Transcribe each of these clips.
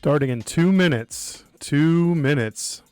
Starting in 2 minutes. 2 minutes.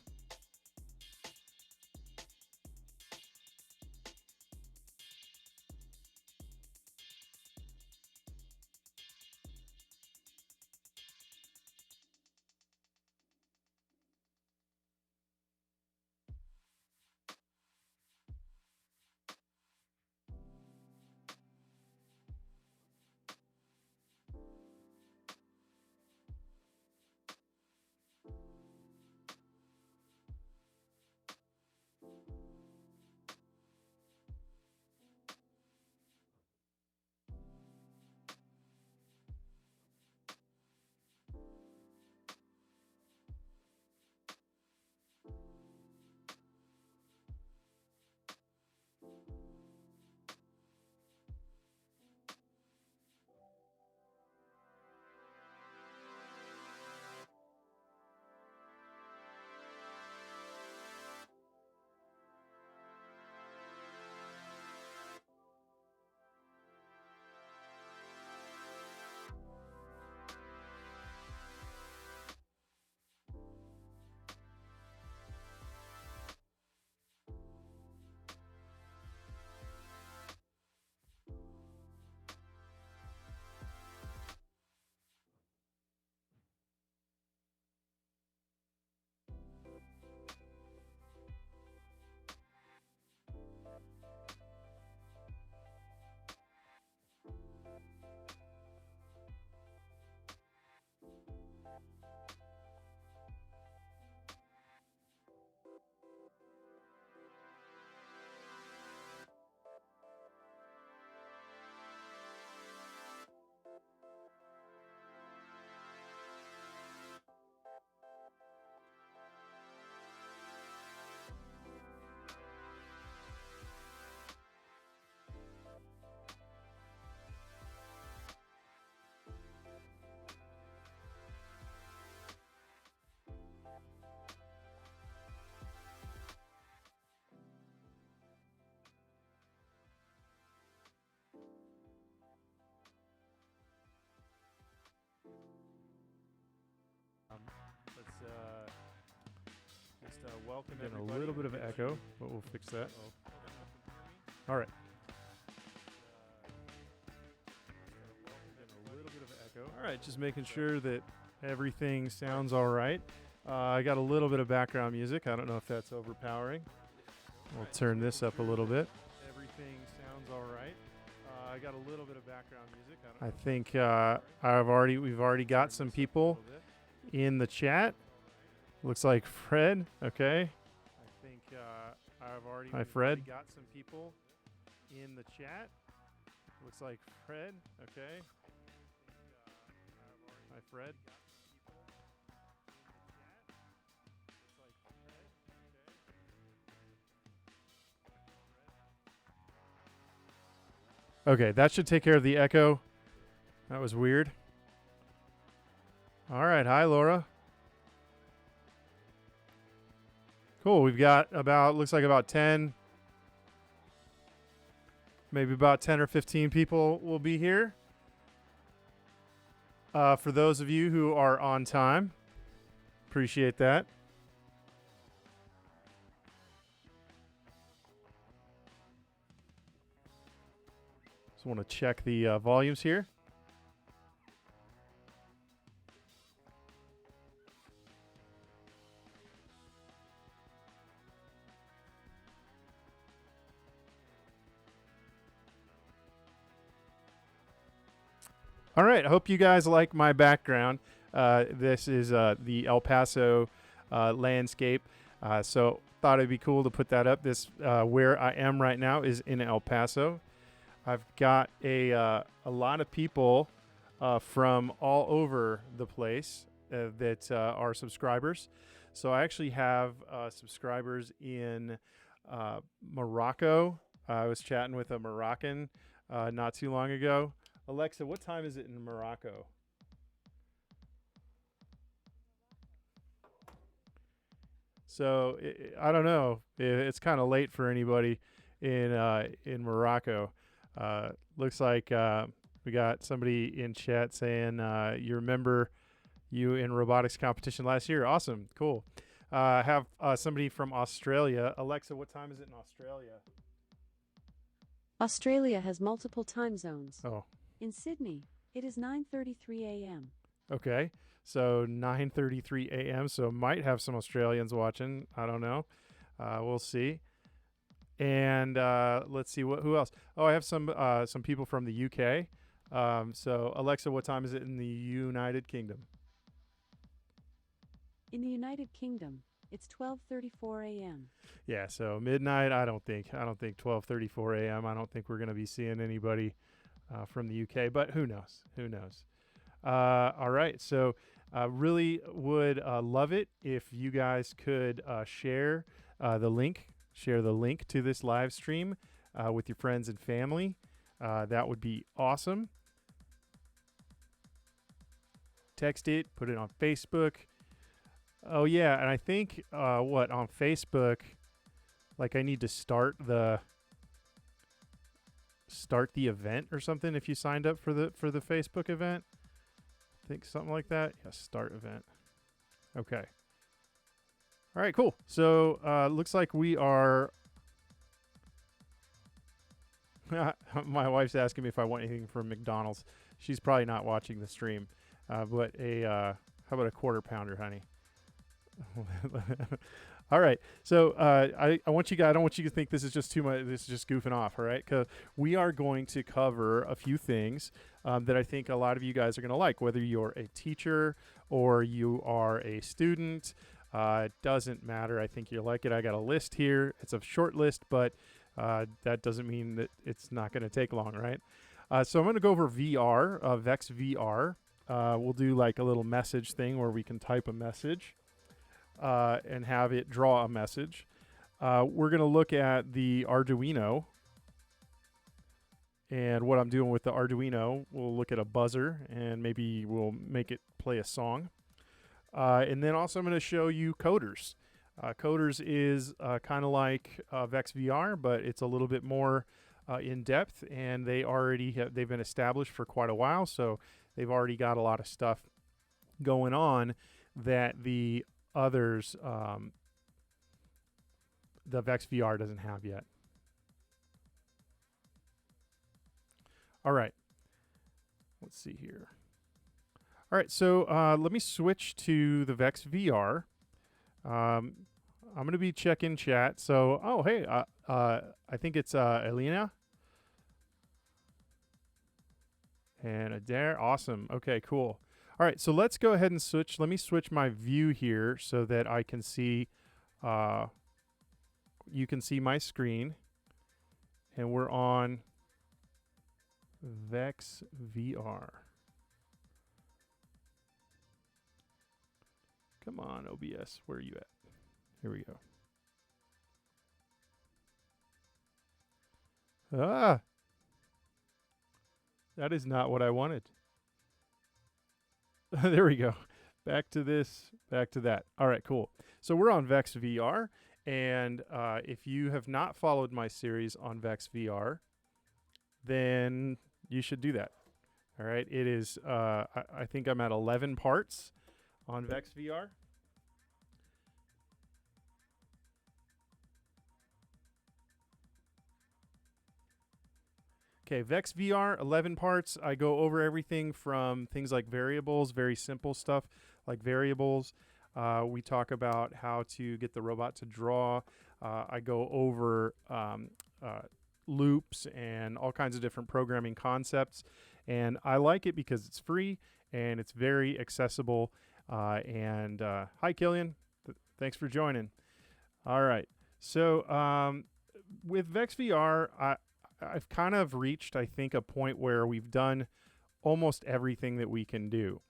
Let's welcome everybody. A little bit of echo, but we'll fix that. All right. A little bit of echo. All right, just making sure that everything sounds all right. I got a little bit of background music. I don't know if that's overpowering. We'll turn this up a little bit. Everything sounds all right. I got a little bit of background music. I think we've already got some people in the chat. Looks like Fred. Okay. I think Hi, Fred. Got some people in the chat. Looks like Fred. Okay. Hi, Fred. Okay, that should take care of the echo. That was weird. All right. Hi, Laura. Cool. We've got looks like about 10, maybe about 10 or 15 people will be here. For those of you who are on time, appreciate that. Just want to check the volumes here. All right, I hope you guys like my background. This is the El Paso landscape, so thought it'd be cool to put that up. This where I am right now is in El Paso. I've got a lot of people from all over the place that are subscribers. So I actually have subscribers in Morocco. I was chatting with a Moroccan not too long ago. Alexa, what time is it in Morocco? So I don't know. It's kind of late for anybody in Morocco. Looks like we got somebody in chat saying you remember you in robotics competition last year. Awesome. Cool. Have somebody from Australia. Alexa, what time is it in Australia? Australia has multiple time zones. Oh, In Sydney, it is 9:33 a.m. okay. So 9:33 a.m. So might have some Australians watching. I don't know. We'll see. And let's see who else. Oh, I have some people from the UK. So Alexa, what time is it in the United Kingdom? In the United Kingdom, it's 12:34 a.m. Yeah, so midnight. I don't think 12:34 a.m. I don't think we're going to be seeing anybody from the UK, but who knows? Who knows? All right, so really would love it if you guys could share the link. Share the link to this live stream with your friends and family. That would be awesome. Text it, put it on Facebook. Oh yeah, and I think on Facebook, like I need to start the event or something if you signed up for the Facebook event. I think something like that. Yeah, start event. Okay. All right, cool. So looks like we are. My wife's asking me if I want anything from McDonald's. She's probably not watching the stream, but how about a quarter pounder, honey? All right. So I want you guys. I don't want you to think this is just too much. This is just goofing off. All right, because we are going to cover a few things that I think a lot of you guys are going to like. Whether you're a teacher or you are a student, it doesn't matter. I think you'll like it. I got a list here. It's a short list, but that doesn't mean that it's not going to take long, right? So I'm going to go over VR, Vex VR. We'll do like a little message thing where we can type a message. And have it draw a message. We're going to look at the Arduino and what I'm doing with the Arduino. We'll look at a buzzer and maybe we'll make it play a song. And then also I'm going to show you Coderz. Coderz is kind of like Vex VR, but it's a little bit more in depth, and they've been established for quite a while, so they've already got a lot of stuff going on that the others, the Vex VR doesn't have yet. All right. Let's see here. All right, so let me switch to the Vex VR. I'm going to be checking chat. So, oh, hey, I think it's Elena and Adair. Awesome. Okay, cool. All right, so let's go ahead and switch. Let me switch my view here so that I can see, you can see my screen. And we're on Vex VR. Come on, OBS, where are you at? Here we go. Ah! That is not what I wanted. There we go. Back to this, back to that. All right, cool. So we're on Vex VR, and if you have not followed my series on Vex VR, then you should do that. All right, it is, I think I'm at 11 parts on Vex VR. Okay, Vex VR, 11 parts. I go over everything from things like variables, very simple stuff like variables. We talk about how to get the robot to draw. I go over loops and all kinds of different programming concepts. And I like it because it's free and it's very accessible. Hi, Killian. Thanks for joining. All right. So with Vex VR, I've kind of reached, I think, a point where we've done almost everything that we can do.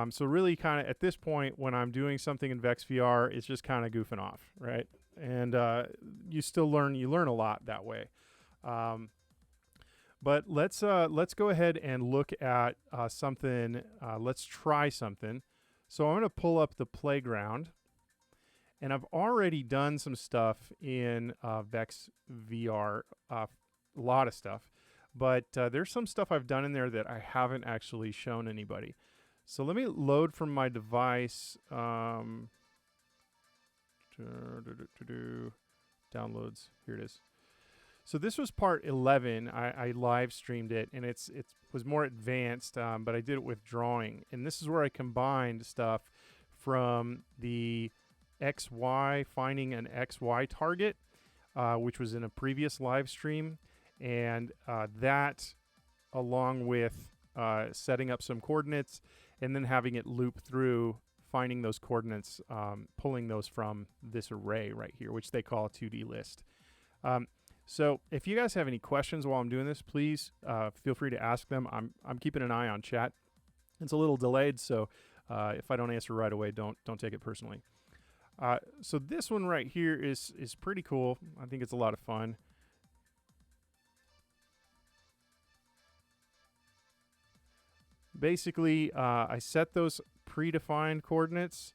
So really kind of at this point, when I'm doing something in Vex VR, it's just kind of goofing off, right? And you learn a lot that way. But let's go ahead and look at something. Let's try something. So I'm going to pull up the playground. And I've already done some stuff in Vex VR, a lot of stuff. But there's some stuff I've done in there that I haven't actually shown anybody. So let me load from my device. Downloads. Here it is. So this was part 11. I live streamed it, and it was more advanced, but I did it with drawing. And this is where I combined stuff from the XY, finding an XY target, which was in a previous live stream, and that along with setting up some coordinates and then having it loop through, finding those coordinates, pulling those from this array right here, which they call a 2D list. So if you guys have any questions while I'm doing this, please feel free to ask them. I'm keeping an eye on chat. It's a little delayed, so if I don't answer right away, don't take it personally. So this one right here is pretty cool. I think it's a lot of fun. Basically, I set those predefined coordinates.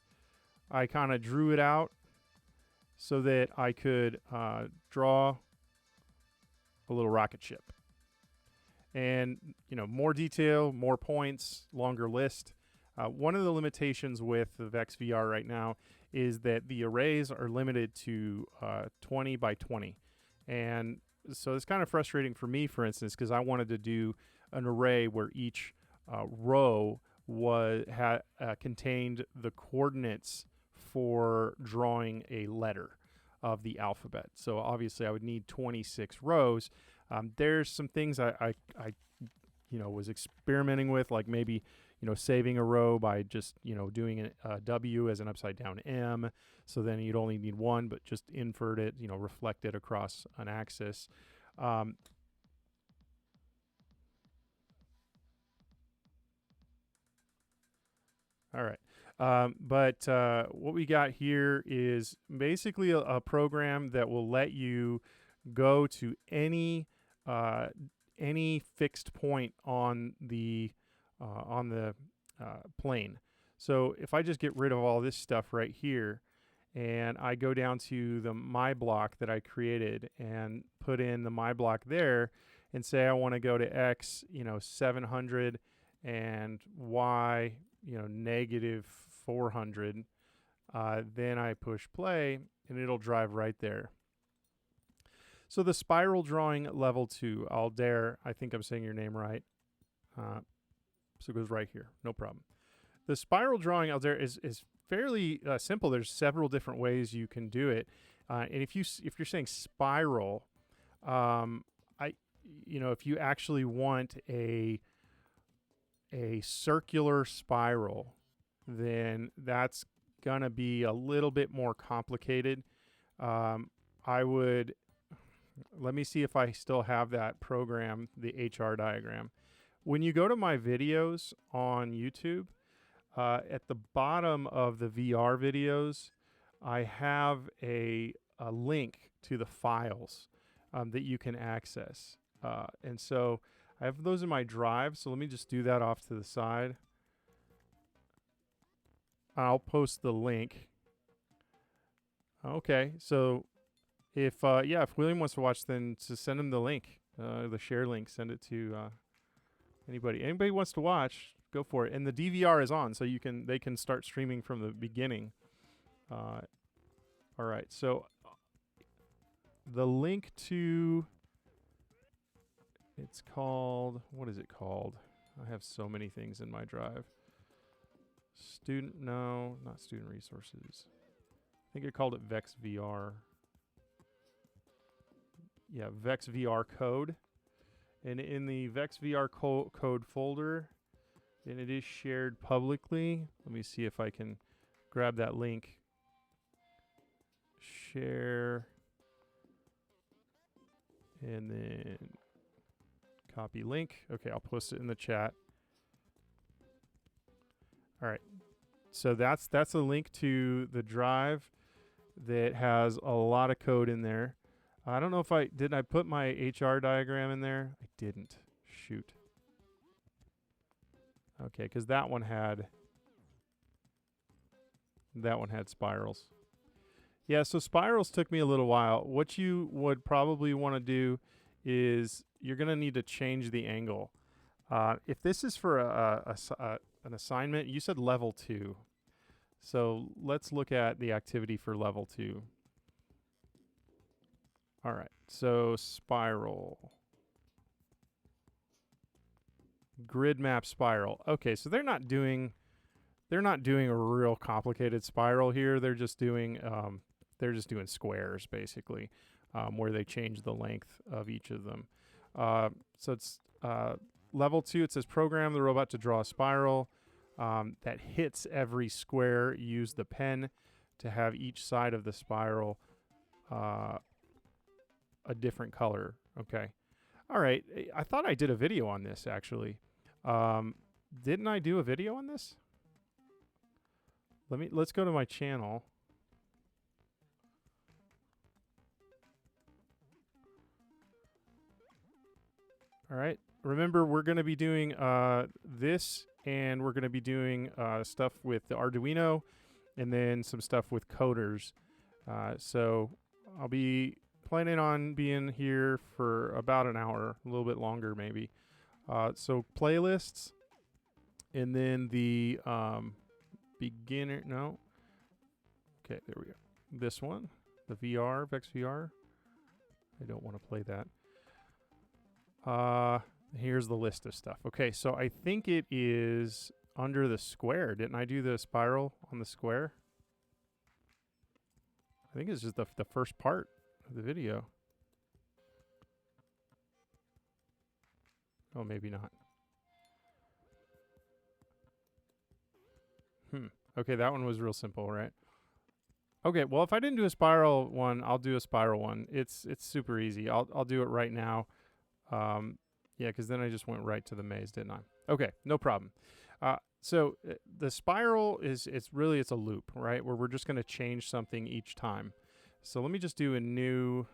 I kind of drew it out so that I could draw a little rocket ship. And, you know, more detail, more points, longer list. One of the limitations with the Vex VR right now is that the arrays are limited to 20 by 20. And so it's kind of frustrating for me, for instance, because I wanted to do an array where each row contained the coordinates for drawing a letter of the alphabet. So obviously I would need 26 rows. There's some things I was experimenting with, like maybe, saving a row by just, doing a W as an upside down M. So then you'd only need one, but just invert it, reflect it across an axis. All right. But what we got here is basically a program that will let you go to any fixed point on the plane. So if I just get rid of all this stuff right here, and I go down to the my block that I created and put in the my block there, and say I want to go to X, 700 and Y, negative 400, then I push play and it'll drive right there. So the spiral drawing level 2, Aldair, I think I'm saying your name right. So it goes right here, no problem. The spiral drawing Aldair is fairly simple. There's several different ways you can do it. And if you're saying spiral, if you actually want a circular spiral, then that's gonna be a little bit more complicated. Let me see if I still have that program, the HR diagram. When you go to my videos on YouTube, at the bottom of the VR videos, I have a link to the files that you can access. And so I have those in my drive, so let me just do that off to the side. I'll post the link. Okay, so if William wants to watch, then to send him the link, the share link, send it to anybody. Anybody wants to watch, go for it. And the DVR is on, so they can start streaming from the beginning. All right, so the link to, it's called, what is it called? I have so many things in my drive. Not student resources. I think I called it Vex VR. Yeah, Vex VR code. And in the Vex VR code folder, and it is shared publicly. Let me see if I can grab that link. Share. And then copy link. Okay, I'll post it in the chat. All right. So that's a link to the drive that has a lot of code in there. I don't know if I put my HR diagram in there? I didn't. Shoot. Okay, because that one had spirals. Yeah, so spirals took me a little while. What you would probably want to do is you're going to need to change the angle. If this is for a an assignment. You said level 2. So let's look at the activity for level 2. All right. So spiral. Grid map spiral. Okay, so they're not doing a real complicated spiral here. They're just doing squares basically, where they change the length of each of them. So it's level 2. It says program the robot to draw a spiral that hits every square. Use the pen to have each side of the spiral a different color. Okay. All right. I thought I did a video on this actually. Didn't I do a video on this? Let's go to my channel. All right. Remember, we're going to be doing this, and we're going to be doing stuff with the Arduino, and then some stuff with Coderz. So I'll be planning on being here for about an hour, a little bit longer maybe. So playlists, and then the beginner. No. Okay, there we go. This one, the VR, Vex VR. I don't want to play that. Here's the list of stuff. Okay, so I think it is under the square. Didn't I do the spiral on the square? I think it's just the first part of the video. Oh, maybe not. Okay, that one was real simple, right? Okay, well, if I didn't do a spiral one, I'll do a spiral one. It's super easy. I'll do it right now. Yeah, because then I just went right to the maze, didn't I? Okay, no problem. So the spiral it's a loop, right? Where we're just going to change something each time. So let me just do a new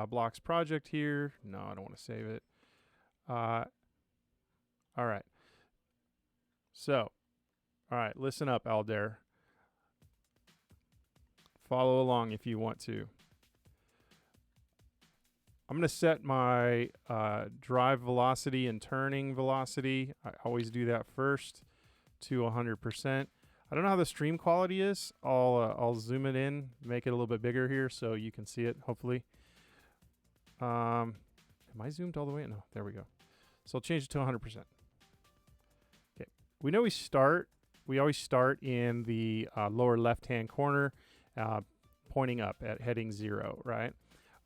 blocks project here. No, I don't want to save it. All right. So, all right, listen up, Aldair. Follow along if you want to. I'm going to set my drive velocity and turning velocity. I always do that first to 100%. I don't know how the stream quality is. I'll zoom it in, make it a little bit bigger here so you can see it, hopefully. Am I zoomed all the way? No, there we go. So I'll change it to 100%. Okay. We know we always start in the lower left-hand corner, pointing up at heading 0, right?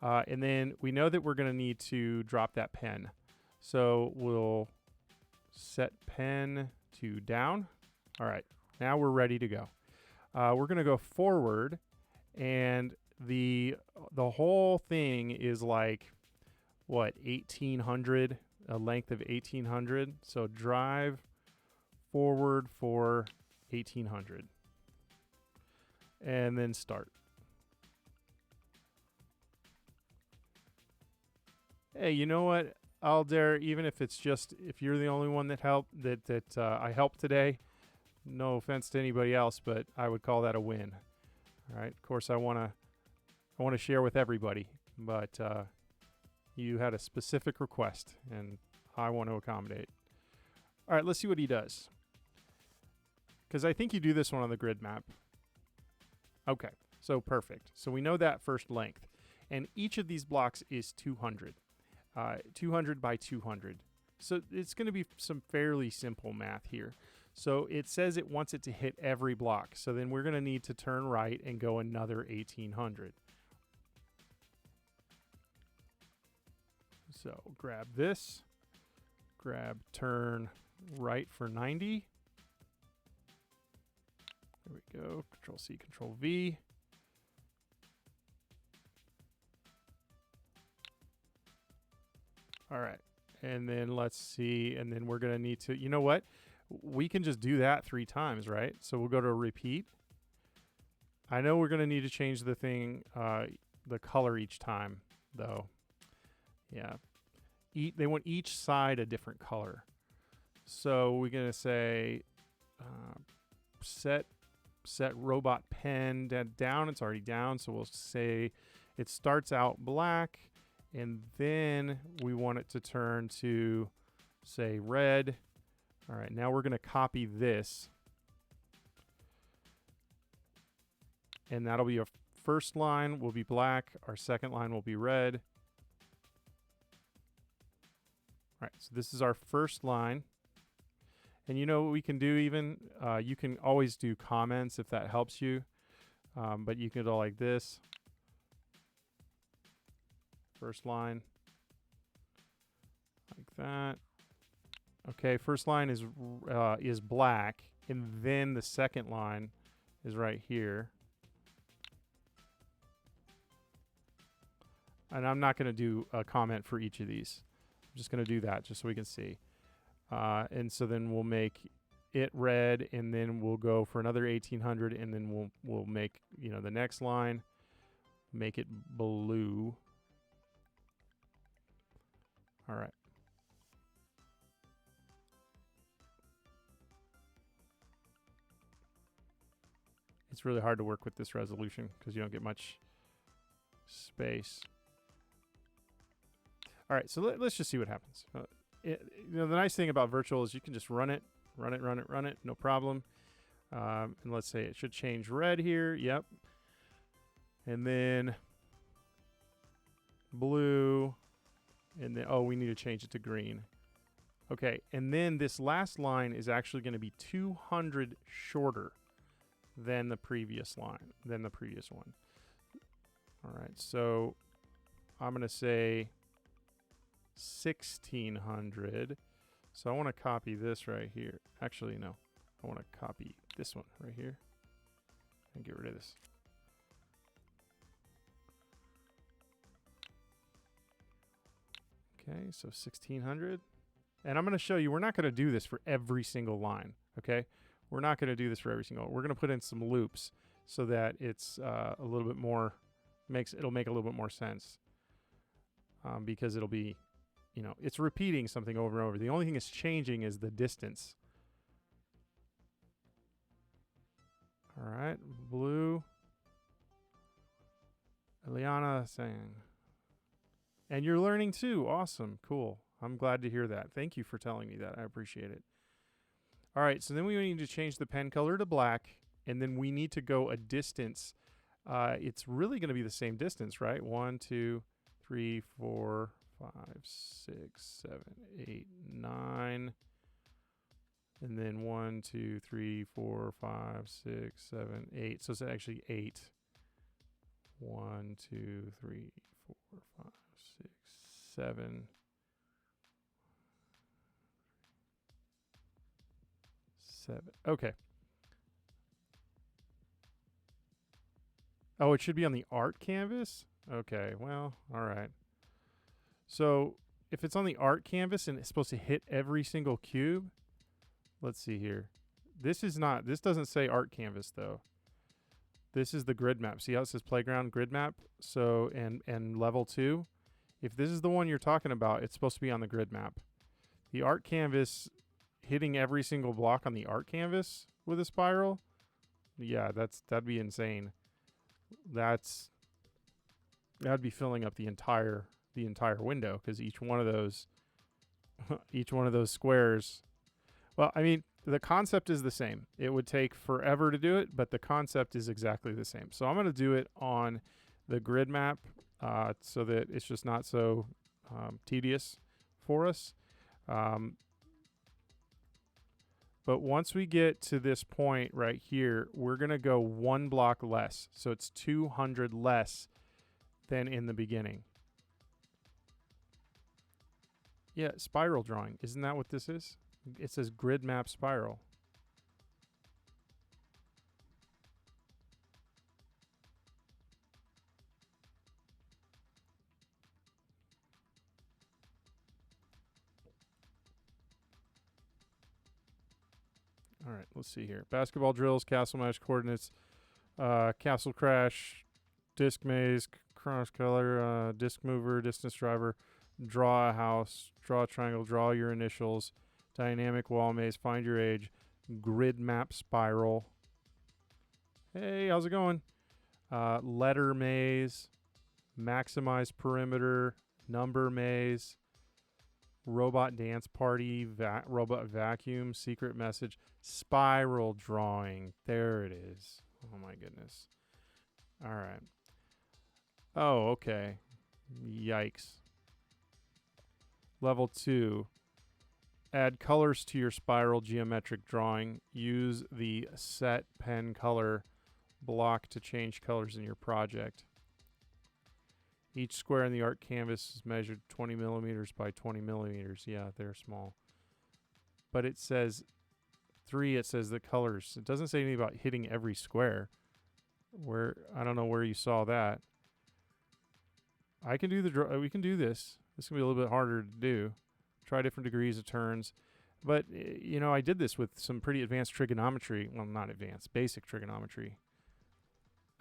And then we know that we're going to need to drop that pen. So we'll set pen to down. All right, now we're ready to go. We're going to go forward, and the whole thing is like, what, 1,800, a length of 1,800. So drive forward for 1,800. And then start. Hey, you know what, Aldair, even if you're the only one that I helped today, no offense to anybody else, but I would call that a win. All right. Of course, I want to share with everybody, but you had a specific request, and I want to accommodate. All right, let's see what he does. Because I think you do this one on the grid map. Okay, so perfect. So we know that first length. And each of these blocks is 200. 200 by 200. So it's going to be some fairly simple math here. So it says it wants it to hit every block. So then we're going to need to turn right and go another 1,800. So grab this, turn right for 90. There we go. Control C, Control V. All right. And then let's see. And then we're going to need to, you know what? We can just do that 3 times, right? So we'll go to repeat. I know we're going to need to change the thing, the color each time, though. Yeah. They want each side a different color. So we're going to say set robot pen down. It's already down. So we'll say it starts out black. And then we want it to turn to, say, red All right, now we're going to copy this. And that'll be our first line will be black. Our second line will be red. All right, so this is our first line. And you know what we can do even? You can always do comments if that helps you. But you can go like this. First line. Like that. Okay, first line is black. And then the second line is right here. And I'm not going to do a comment for each of these. I'm just going to do that just so we can see. And so then we'll make it red, and then we'll go for another 1800, and then we'll make, you know, the next line, make it blue. All right. It's really hard to work with this resolution because you don't get much space. All right, so let's just see what happens. You know, the nice thing about virtual is you can just run it, no problem. And let's say it should change red here. Yep. And then blue. And then, oh, we need to change it to green. Okay, and then this last line is actually going to be 200 shorter than the previous line, than the previous one. All right, so I'm going to say 1600. So I want to copy this right here. Actually, no. I want to copy this one right here and get rid of this. Okay, so 1600. And I'm going to show you, we're not going to do this for every single line, okay? We're not going to do this for every single. We're going to put in some loops so that it's a little bit more, it'll make a little bit more sense. Because it'll be, you know, it's repeating something over and over. The only thing that's changing is the distance. All right, blue. Eliana saying. And you're learning too. Awesome. Cool. I'm glad to hear that. Thank you for telling me that. I appreciate it. All right, so then we need to change the pen color to black, and then we need to go a distance. It's really going to be the same distance, right? 1, 2, 3, 4, 5, 6, 7, 8, 9. And then 1, 2, 3, 4, 5, 6, 7, 8. So it's actually 8. 1, 2, 3, 4, 5, 6, 7. 7. Okay. Oh, it should be on the art canvas? Okay, well, all right. So if it's on the art canvas and it's supposed to hit every single cube, let's see here. This doesn't say art canvas though. This is the grid map. See how it says playground grid map? So, and level 2. If this is the one you're talking about, it's supposed to be on the grid map. The art canvas, hitting every single block on the art canvas with a spiral, yeah, that'd be insane. That'd be filling up the entire window, because each one of those squares. Well, I mean, the concept is the same. It would take forever to do it, but the concept is exactly the same. So I'm going to do it on the grid map so that it's just not so tedious for us. But once we get to this point right here, we're going to go one block less. So it's 200 less than in the beginning. Yeah, spiral drawing. Isn't that what this is? It says grid map spiral. All right, let's see here. Basketball drills, castle match coordinates, castle crash, disc maze, cross color, disc mover, distance driver, draw a house, draw a triangle, draw your initials, dynamic wall maze, find your age, grid map spiral. Hey, how's it going? Letter maze, maximize perimeter, number maze, robot dance party, robot vacuum, secret message, spiral drawing. There it is. Oh my goodness. All right. Oh, okay. Yikes. Level 2. Add colors to your spiral geometric drawing. Use the set pen color block to change colors in your project. Each square in the art canvas is measured 20 millimeters by 20 millimeters. Yeah, they're small. But it says 3, it says the colors. It doesn't say anything about hitting every square. I don't know where you saw that. I can do we can do this. This can be a little bit harder to do. Try different degrees of turns. But, you know, I did this with some pretty advanced trigonometry. Well, not advanced, basic trigonometry.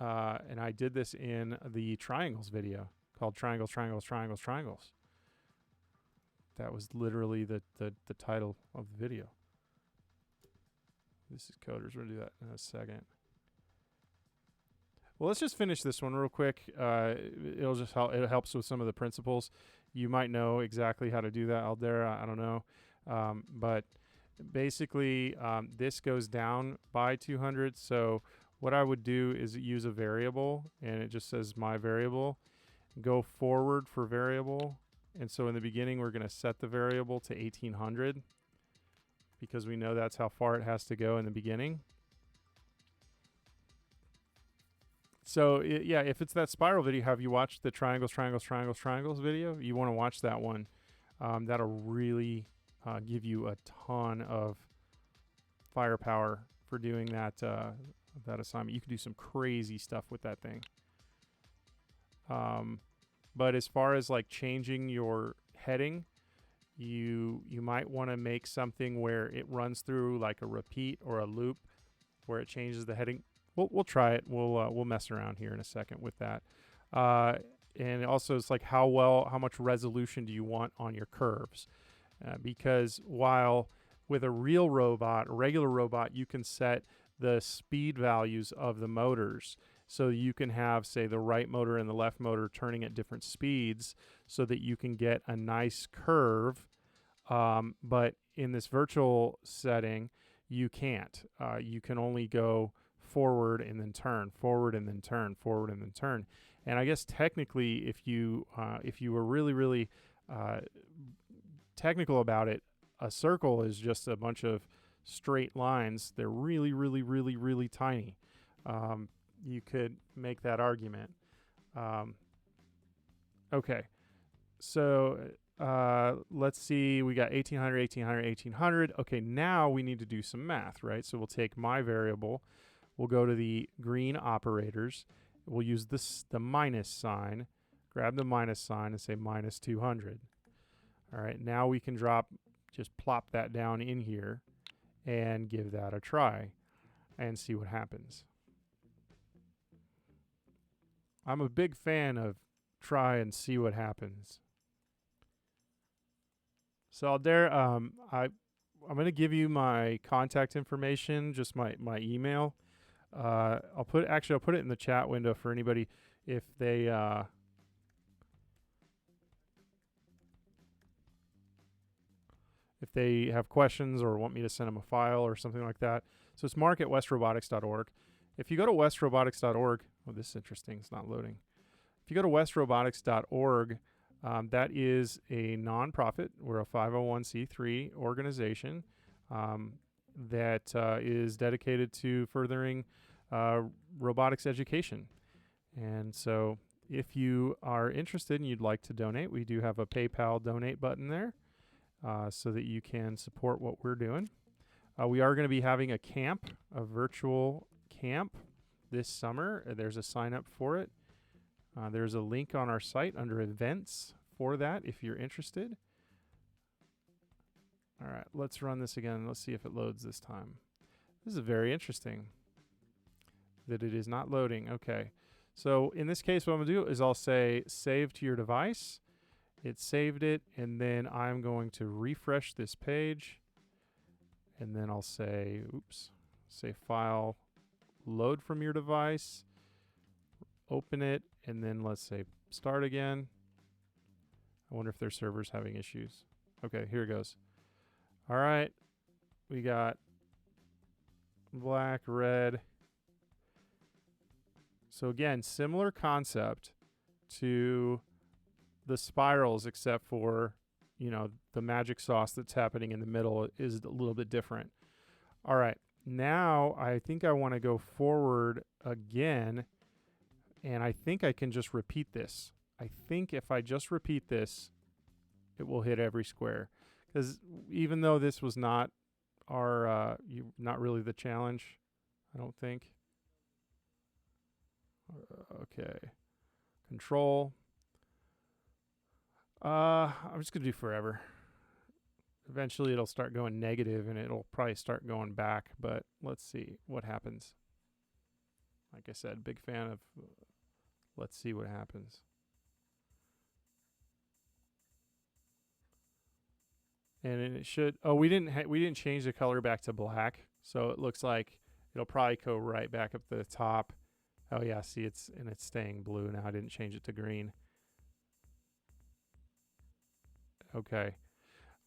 And I did this in the triangles video called Triangles, Triangles, Triangles, Triangles. That was literally the title of the video. This is Coderz. We're going to do that in a second. Well, let's just finish this one real quick. It'll just help. It helps with some of the principles. You might know exactly how to do that out there. I don't know. But basically, this goes down by 200. So what I would do is use a variable, and it just says my variable. Go forward for variable. And so in the beginning, we're going to set the variable to 1800 because we know that's how far it has to go in the beginning. So, yeah, if it's that spiral video, have you watched the triangles, triangles, triangles, triangles video? You want to watch that one. That'll really give you a ton of firepower for doing that that assignment. You can do some crazy stuff with that thing. But as far as like changing your heading, you might want to make something where it runs through like a repeat or a loop where it changes the heading. We'll try it. We'll mess around here in a second with that. And also, it's like how much resolution do you want on your curves? Because while with a real robot, a regular robot, you can set the speed values of the motors. So you can have, say, the right motor and the left motor turning at different speeds so that you can get a nice curve. But in this virtual setting, you can't. You can only go forward and then turn, forward and then turn, forward and then turn. And I guess technically, if you were really, really technical about it, a circle is just a bunch of straight lines. They're really, really, really, really tiny. You could make that argument. Okay, so let's see. We got 1800, 1800, 1800. Okay, now we need to do some math, right? So we'll take my variable. We'll go to the green operators. We'll use the minus sign. Grab the minus sign and say minus 200. All right, now we can just plop that down in here and give that a try and see what happens. I'm a big fan of try and see what happens. So there, I'm going to give you my contact information, just my email. I'll put it in the chat window for anybody if they have questions or want me to send them a file or something like that. So it's mark@westrobotics.org. If you go to westrobotics.org, oh, this is interesting. It's not loading. If you go to westrobotics.org, that is a nonprofit. We're a 501c3 organization that is dedicated to furthering robotics education. And so if you are interested and you'd like to donate, we do have a PayPal donate button there so that you can support what we're doing. We are going to be having a camp, a virtual camp this summer. There's a sign up for it. There's a link on our site under events for that if you're interested. All right, let's run this again. Let's see if it loads this time. This is very interesting that it is not loading. Okay, so in this case, what I'm going to do is I'll say save to your device. It saved it, and then I'm going to refresh this page, and then I'll say, say file, load from your device, open it, and then let's say start again. I wonder if their server's having issues. Okay, here it goes. All right, we got black, red. So again, similar concept to the spirals, except for, you know, the magic sauce that's happening in the middle is a little bit different. All right, now I think I want to go forward again, and I think I can just repeat this. I think if I just repeat this, it will hit every square. Because even though this was not our, not really the challenge, I don't think. Okay, control. I'm just gonna do forever. Eventually it'll start going negative and it'll probably start going back, but let's see what happens. Like I said, big fan of, let's see what happens. And it should, oh, we didn't change the color back to black, so it looks like it'll probably go right back up to the top. Oh yeah, see, it's staying blue now. I didn't change it to green. Okay.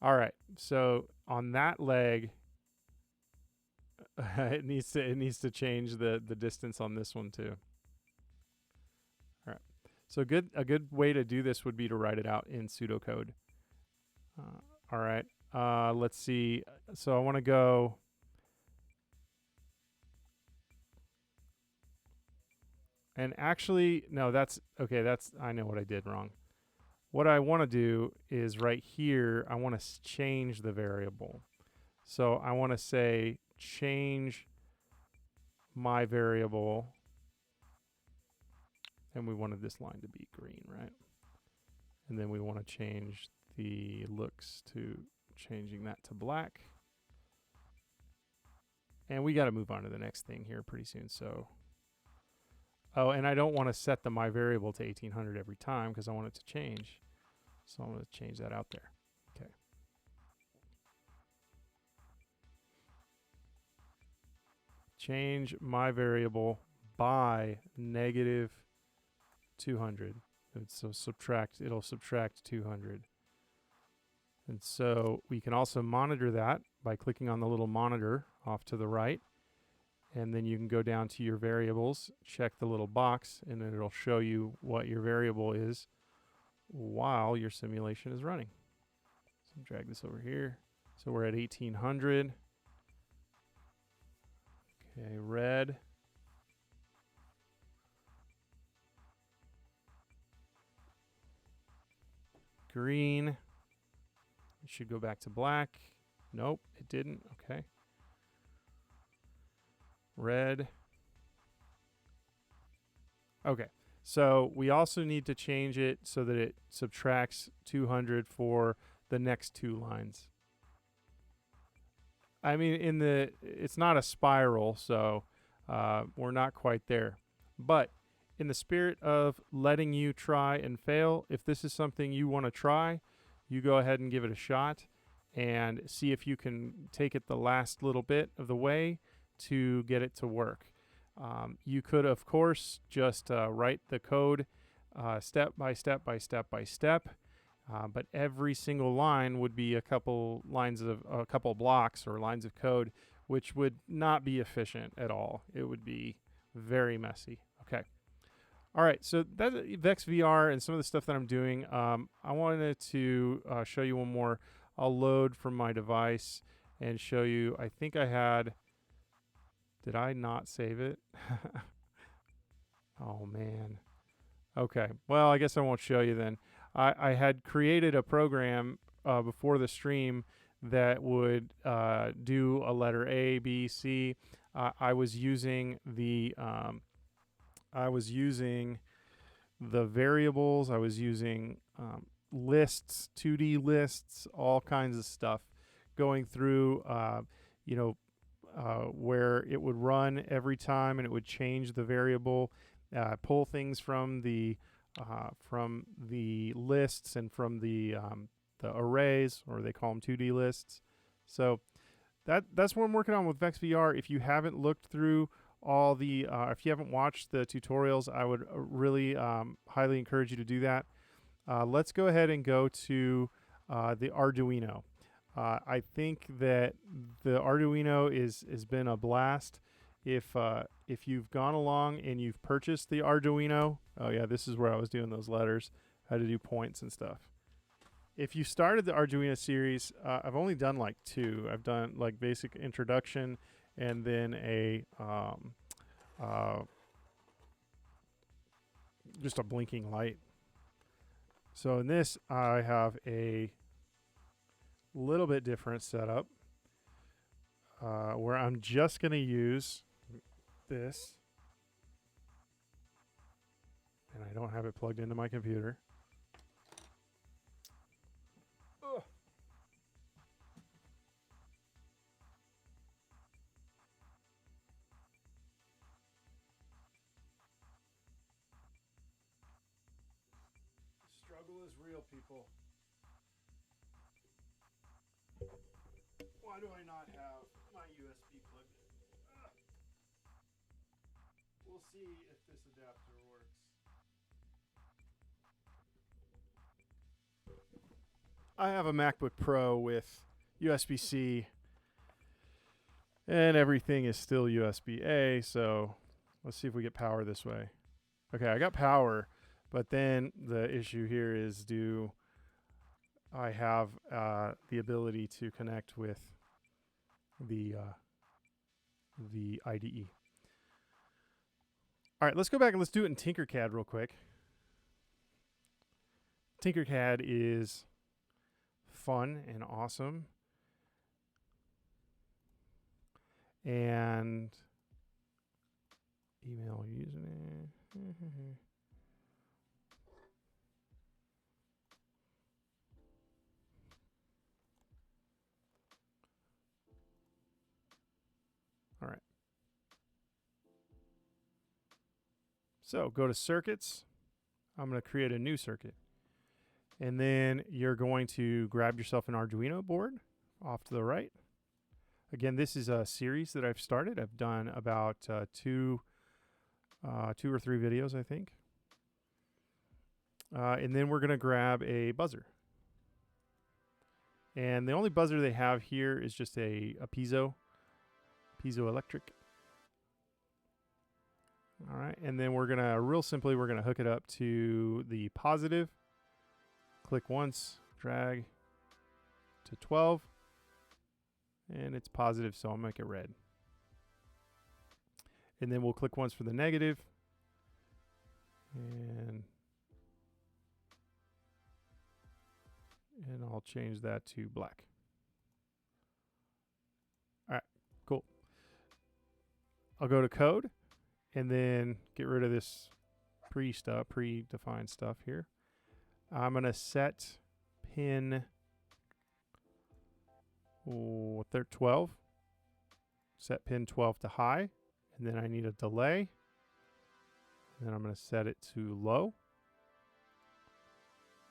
All right. So on that leg, it needs to change the distance on this one too. All right. So a good way to do this would be to write it out in pseudocode. All right. Let's see. So I want to go. And actually, no, that's okay. I know what I did wrong. What I want to do is right here, I want to change the variable. So I want to say change my variable. And we wanted this line to be green, right? And then we want to change the looks to changing that to black. And we got to move on to the next thing here pretty soon. So, oh, and I don't want to set the my variable to 1800 every time because I want it to change. So I'm going to change that out there. Okay. Change my variable by negative 200. So it'll subtract 200. And so we can also monitor that by clicking on the little monitor off to the right. And then you can go down to your variables, check the little box, and then it'll show you what your variable is while your simulation is running. So drag this over here. So we're at 1800. Okay, red. Green. It should go back to black. Nope, it didn't. Okay. Red. Okay. So we also need to change it so that it subtracts 200 for the next two lines. I mean, it's not a spiral, so we're not quite there. But in the spirit of letting you try and fail, if this is something you want to try, you go ahead and give it a shot and see if you can take it the last little bit of the way to get it to work. You could, of course, just write the code step by step by step by step, but every single line would be a couple blocks or lines of code, which would not be efficient at all. It would be very messy. Okay. All right, so that's Vex VR and some of the stuff that I'm doing. I wanted to show you one more. I'll load from my device and show you. I think I had. Did I not save it? Oh, man. Okay. Well, I guess I won't show you then. I had created a program before the stream that would do a letter A, B, C. I was using the variables. I was using lists, 2D lists, all kinds of stuff, going through, where it would run every time and it would change the variable, pull things from the lists and from the arrays, or they call them 2D lists. So that's what I'm working on with Vex VR. If you haven't looked through all the, if you haven't watched the tutorials, I would really highly encourage you to do that. Let's go ahead and go to the Arduino. I think that the Arduino has been a blast. If you've gone along and you've purchased the Arduino, oh yeah, this is where I was doing those letters, how to do points and stuff. If you started the Arduino series, I've only done like 2. I've done like basic introduction and then just a blinking light. So in this, I have a little bit different setup where I'm just going to use this, and I don't have it plugged into my computer. Ugh. The struggle is real, people. Why do I not have my USB plugged in? Ugh. We'll see if this adapter works. I have a MacBook Pro with USB-C, and everything is still USB-A, so let's see if we get power this way. Okay, I got power, but then the issue here is, do I have the ability to connect with the IDE? All right, let's go back and let's do it in Tinkercad real quick. Tinkercad is fun and awesome. And email username. All right. So go to circuits. I'm going to create a new circuit. And then you're going to grab yourself an Arduino board off to the right. Again, this is a series that I've started. I've done about 2 or 3 videos, I think. And then we're going to grab a buzzer. And the only buzzer they have here is just a piezoelectric. All right, and then we're gonna, real simply, we're gonna hook it up to the positive. Click once, drag to 12, and it's positive, so I'll make it red. And then we'll click once for the negative, and I'll change that to black. All right, cool. I'll go to code, and then get rid of this predefined stuff here. I'm going to set pin 12. Set pin 12 to high. And then I need a delay. And then I'm going to set it to low.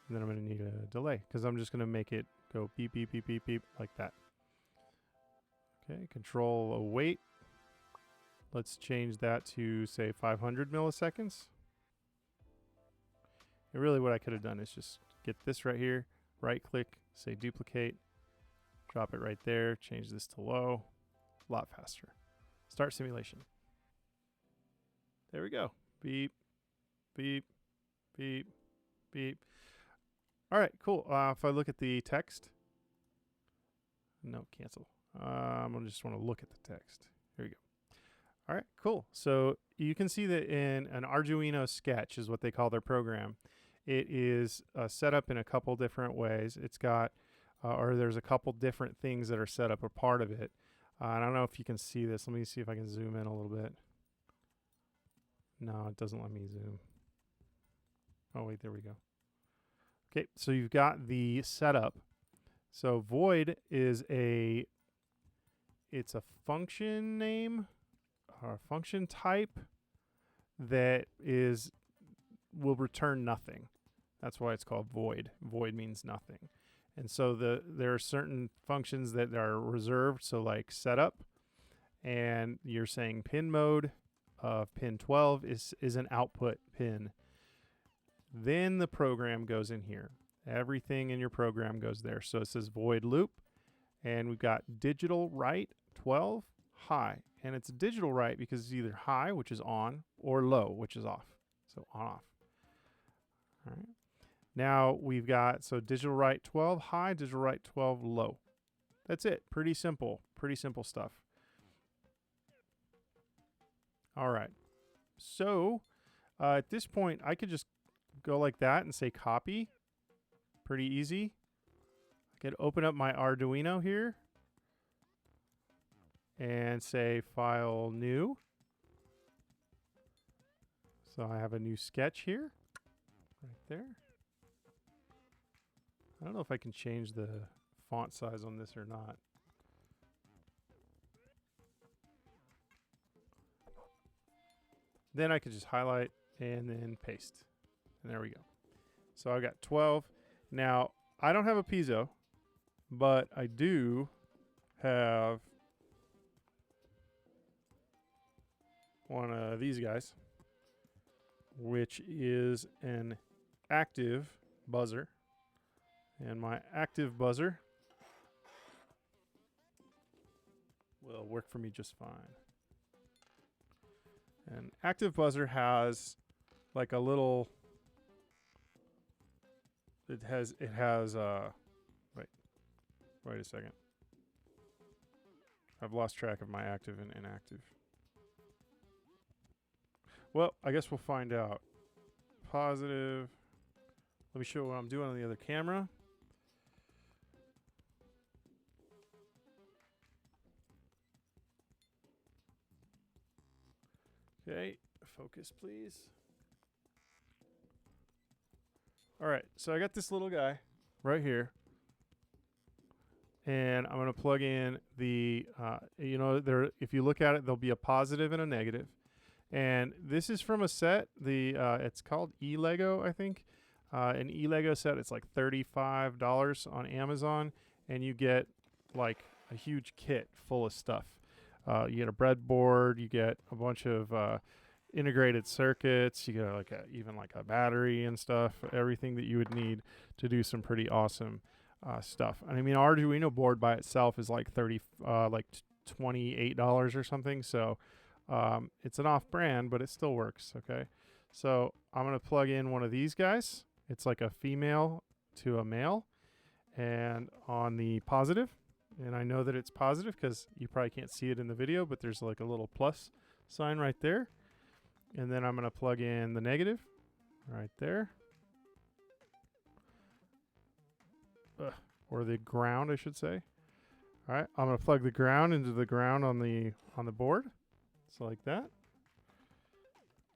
And then I'm going to need a delay because I'm just going to make it go beep, beep, beep, beep, beep, like that. Okay, control await. Let's change that to, say, 500 milliseconds. And really what I could have done is just get this right here, right click, say duplicate, drop it right there, change this to low, a lot faster. Start simulation. There we go. Beep, beep, beep, beep. All right, cool. If I look at the text, no, cancel. I'm gonna just want to look at the text. Here we go. All right, cool. So you can see that in an Arduino sketch is what they call their program. It is set up in a couple different ways. It's got, or there's a couple different things that are set up a part of it. I don't know if you can see this. Let me see if I can zoom in a little bit. No, it doesn't let me zoom. Oh, wait, there we go. Okay, so you've got the setup. So void is it's a function name or function type that will return nothing. That's why it's called void. Void means nothing. And so there are certain functions that are reserved, so like setup, and you're saying pin mode of pin 12 is an output pin. Then the program goes in here. Everything in your program goes there. So it says void loop, and we've got digital write 12 high, and it's digital write because it's either high, which is on, or low, which is off. So on off. All right. Now we've got, so digital write 12 high, digital write 12 low. That's it. Pretty simple stuff. All right. So at this point, I could just go like that and say copy. Pretty easy. I could open up my Arduino here and say file new. So I have a new sketch here, right there. I don't know if I can change the font size on this or not. Then I could just highlight and then paste. And there we go. So I got 12. Now, I don't have a piezo, but I do have one of these guys, which is an active buzzer. And my active buzzer will work for me just fine. An active buzzer has like a little, wait a second. I've lost track of my active and inactive. Well, I guess we'll find out. Positive. Let me show you what I'm doing on the other camera. Okay, focus please. All right, so I got this little guy right here. And I'm going to plug in the, if you look at it, there'll be a positive and a negative. And this is from a set, it's called E-Lego, I think. An E-Lego set, it's like $35 on Amazon. And you get like a huge kit full of stuff. You get a breadboard, you get a bunch of integrated circuits, you get even like a battery and stuff, everything that you would need to do some pretty awesome stuff. And I mean, Arduino board by itself is like $28 or something. So it's an off-brand, but it still works. Okay, so I'm gonna plug in one of these guys. It's like a female to a male, and on the positive. And I know that it's positive because you probably can't see it in the video, but there's like a little plus sign right there. And then I'm going to plug in the negative right there. Or the ground, I should say. All right, I'm going to plug the ground into the ground on the board. So like that.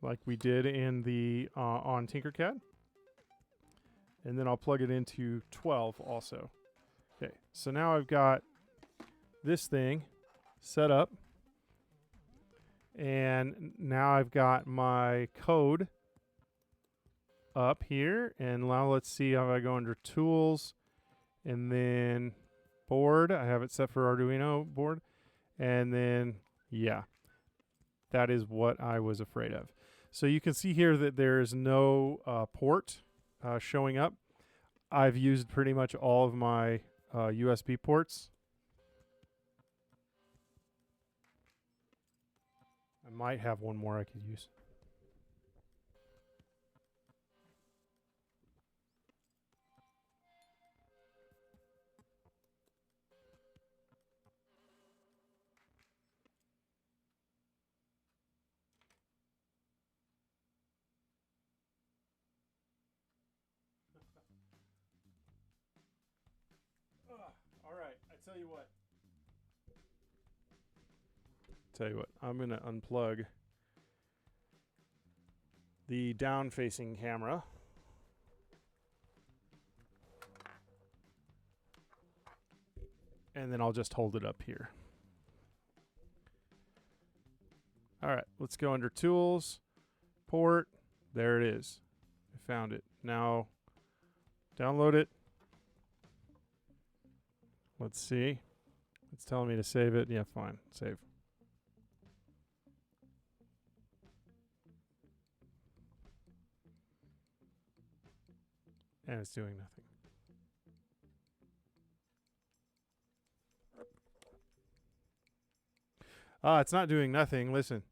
Like we did in the on Tinkercad. And then I'll plug it into 12 also. Okay, so now I've got this thing set up, and now I've got my code up here, and now let's see how I go under tools, and then board. I have it set for Arduino board, and then yeah, that is what I was afraid of. So you can see here that there is no port showing up. I've used pretty much all of my USB ports. I might have one more I could use. All right, I tell you what. I'm going to unplug the down-facing camera. And then I'll just hold it up here. All right, let's go under Tools, Port. There it is. I found it. Now, download it. Let's see. It's telling me to save it. Yeah, fine. Save. And it's doing nothing. Ah, it's not doing nothing. Listen.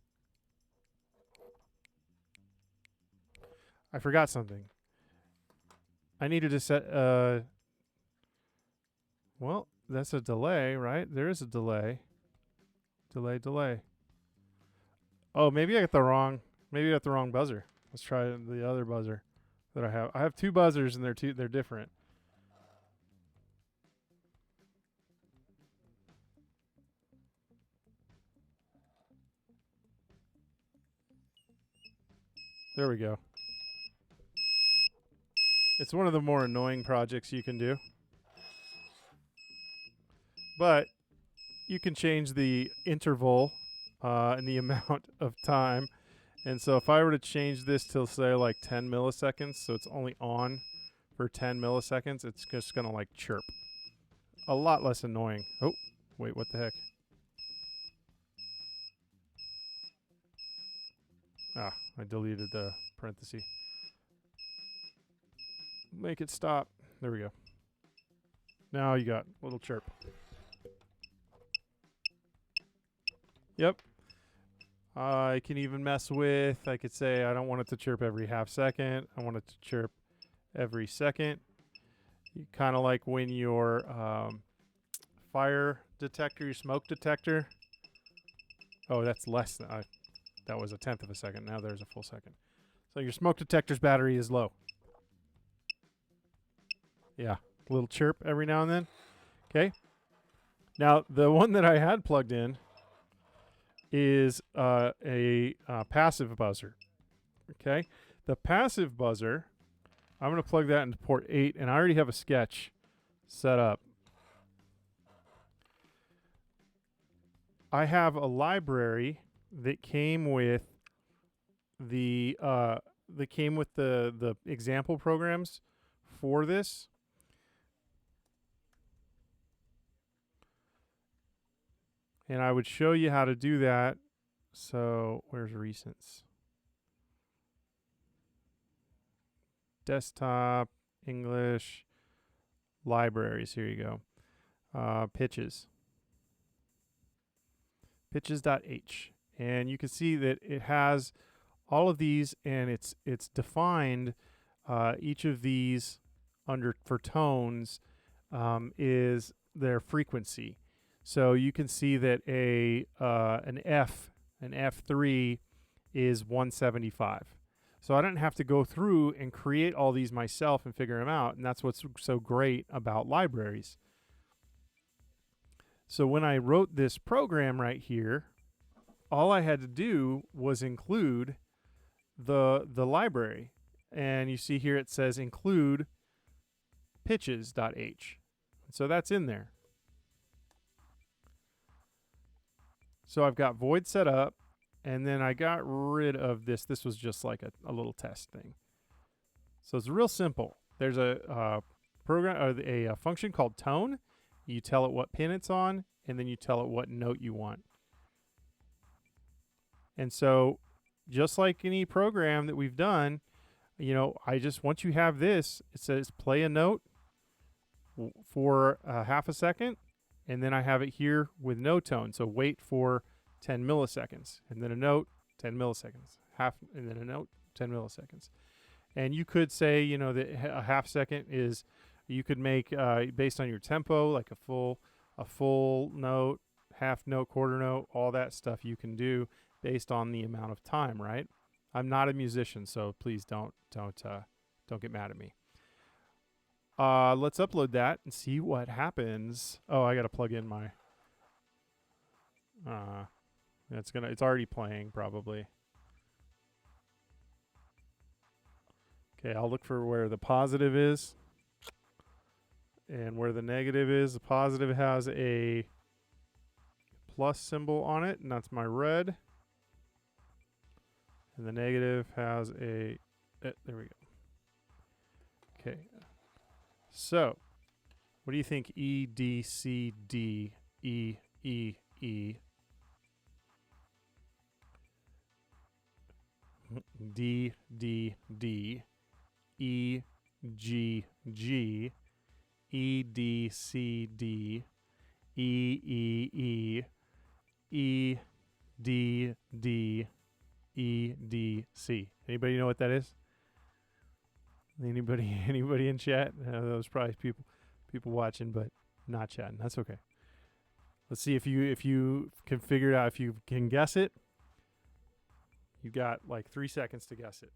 I forgot something. I needed to set well, that's a delay, right? There is a delay. Delay. Oh, maybe I got the wrong buzzer. Let's try the other buzzer that I have. I have two buzzers and they're different. There we go. It's one of the more annoying projects you can do. But you can change the interval and the amount of time. And so if I were to change this to say like 10 milliseconds, so it's only on for 10 milliseconds, it's just going to like chirp. A lot less annoying. Oh, wait, what the heck? Ah, I deleted the parenthesis. Make it stop. There we go. Now you got a little chirp. Yep. I can even mess with, I could say I don't want it to chirp every half second. I want it to chirp every second. Kind of like when your fire detector, your smoke detector. Oh, that's less than, that was a tenth of a second. Now there's a full second. So your smoke detector's battery is low. Yeah, a little chirp every now and then. Okay. Now, the one that I had plugged in is a passive buzzer. Okay. The passive buzzer, I'm going to plug that into port 8, and I already have a sketch set up. I have a library that came with the example programs for this. And I would show you how to do that. So where's recents? Desktop, English, libraries. Here you go. Pitches. Pitches.h. And you can see that it has all of these, and it's defined each of these for tones is their frequency. So you can see that an F3 is 175. So I don't have to go through and create all these myself and figure them out, and that's what's so great about libraries. So when I wrote this program right here, all I had to do was include the library. And you see here it says include pitches.h. So that's in there. So I've got void set up, and then I got rid of this. This was just like a little test thing. So it's real simple. There's a program or a function called tone. You tell it what pin it's on, and then you tell it what note you want. And so just like any program that we've done, you know, once you have this, it says play a note for half a second, and then I have it here with no tone. So wait for 10 milliseconds, and then a note, 10 milliseconds, and then a note, 10 milliseconds. And you could say, you know, that a half second is, you could make based on your tempo, like a full note, half note, quarter note, all that stuff you can do based on the amount of time, right? I'm not a musician, so please don't get mad at me. Let's upload that and see what happens. Oh, I got to plug in my. It's already playing probably. Okay, I'll look for where the positive is and where the negative is. The positive has a plus symbol on it, and that's my red. And the negative has a, there we go. Okay. So, what do you think E, D, C, D, E, E, E, D, D, D, E, G, G, E, D, C, D, E, E, E, E, D D E D C. Anybody know what that is? Anybody in chat? Those probably people watching, but not chatting. That's okay. Let's see if you can figure it out. If you can guess it, you got like 3 seconds to guess it.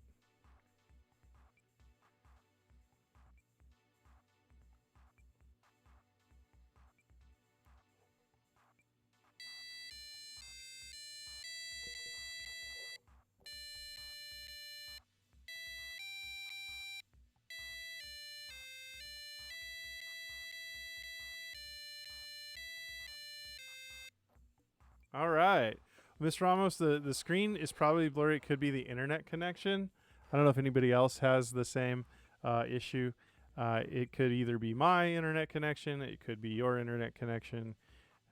All right. Miss Ramos, the screen is probably blurry. It could be the internet connection. I don't know if anybody else has the same issue. It could either be my internet connection. It could be your internet connection.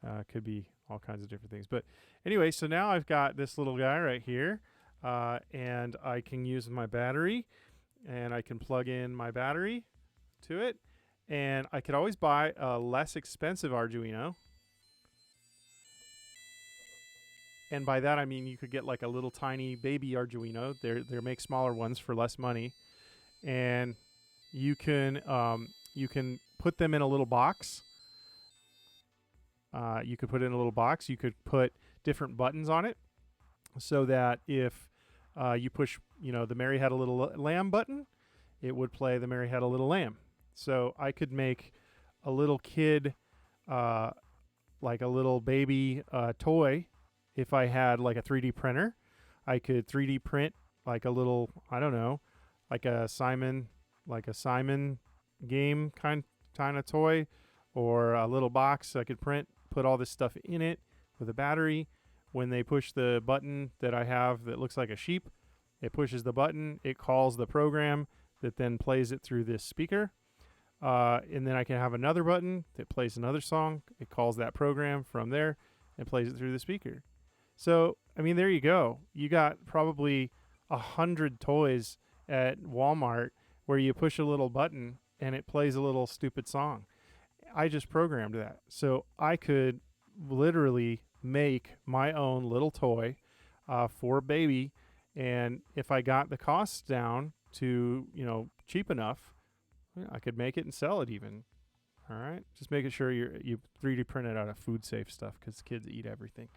It could be all kinds of different things. But anyway, so now I've got this little guy right here. And I can use my battery. And I can plug in my battery to it. And I could always buy a less expensive Arduino. And by that I mean you could get like a little tiny baby Arduino. They make smaller ones for less money, and you can put them in a little box. You could put it in a little box. You could put different buttons on it, so that if you push, the Mary Had a Little Lamb button, it would play the Mary Had a Little Lamb. So I could make a little kid, like a little baby toy. If I had like a 3D printer, I could 3D print like a little, I don't know, like a Simon game kind of toy, or a little box I could print, put all this stuff in it with a battery. When they push the button that I have that looks like a sheep, it pushes the button, it calls the program that then plays it through this speaker. And then I can have another button that plays another song. It calls that program from there and plays it through the speaker. So, I mean, there you go. You got probably 100 toys at Walmart where you push a little button and it plays a little stupid song. I just programmed that. So I could literally make my own little toy for a baby. And if I got the costs down to, cheap enough, I could make it and sell it even. All right. Just making sure you 3D print it out of food safe stuff, because kids eat everything.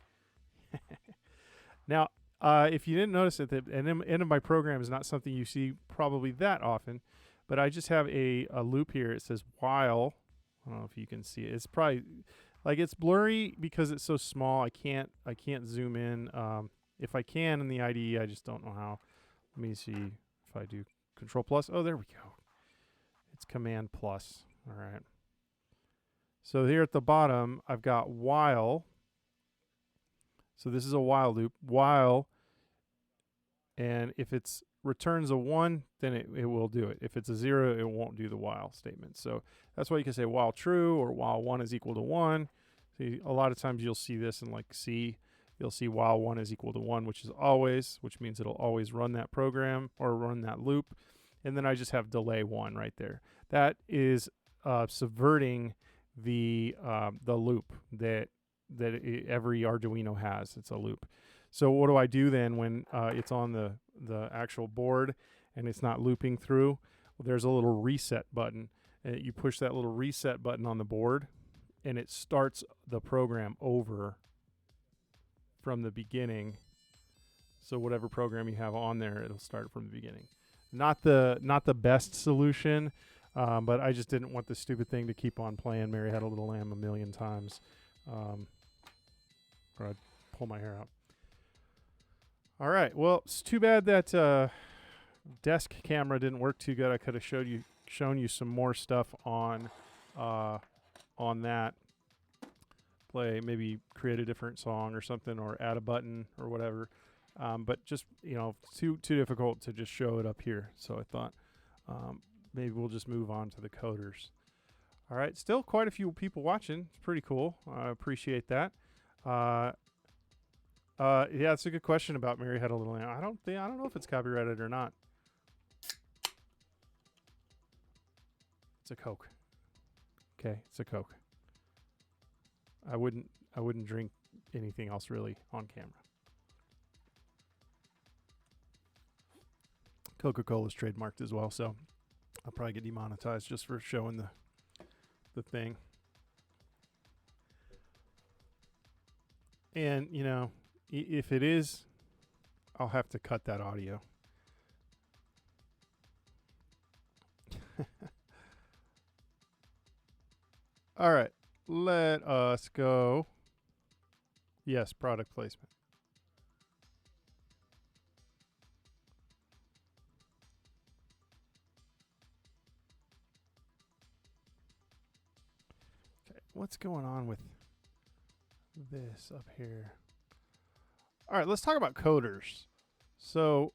Now, if you didn't notice it, the end of my program is not something you see probably that often, but I just have a loop here. It says while. I don't know if you can see it. It's probably like it's blurry because it's so small. I can't zoom in. If I can in the IDE, I just don't know how. Let me see if I do Control Plus. Oh, there we go. It's Command Plus. All right. So here at the bottom, I've got while. So this is a while loop. While, and if it's returns a 1, then it will do it. If it's a 0, it won't do the while statement. So that's why you can say while true or while 1 is equal to 1. See, a lot of times you'll see this in like C. You'll see while 1 is equal to 1, which is always, which means it'll always run that program or run that loop. And then I just have delay 1 right there. That is subverting the loop that every Arduino has. It's a loop. So what do I do then when it's on the actual board and it's not looping through? Well, there's a little reset button. And you push that little reset button on the board, and it starts the program over from the beginning. So whatever program you have on there, it'll start from the beginning. Not the best solution, but I just didn't want this stupid thing to keep on playing Mary Had a Little Lamb a million times. Or I'd pull my hair out. All right. Well, it's too bad that desk camera didn't work too good. I could have shown you some more stuff on that. Maybe create a different song or something, or add a button or whatever. But just too difficult to just show it up here. So I thought maybe we'll just move on to the Coderz. All right, still quite a few people watching. It's pretty cool. I appreciate that. Yeah, it's a good question about Mary Had a Little Lamb. I don't know if it's copyrighted or not. It's a Coke. Okay, it's a Coke. I wouldn't drink anything else really on camera. Coca-Cola's trademarked as well, so I'll probably get demonetized just for showing the thing. And, you know, if it is, I'll have to cut that audio. All right, let us go. Yes, product placement. Okay, what's going on with this up here? All right, let's talk about Coderz. So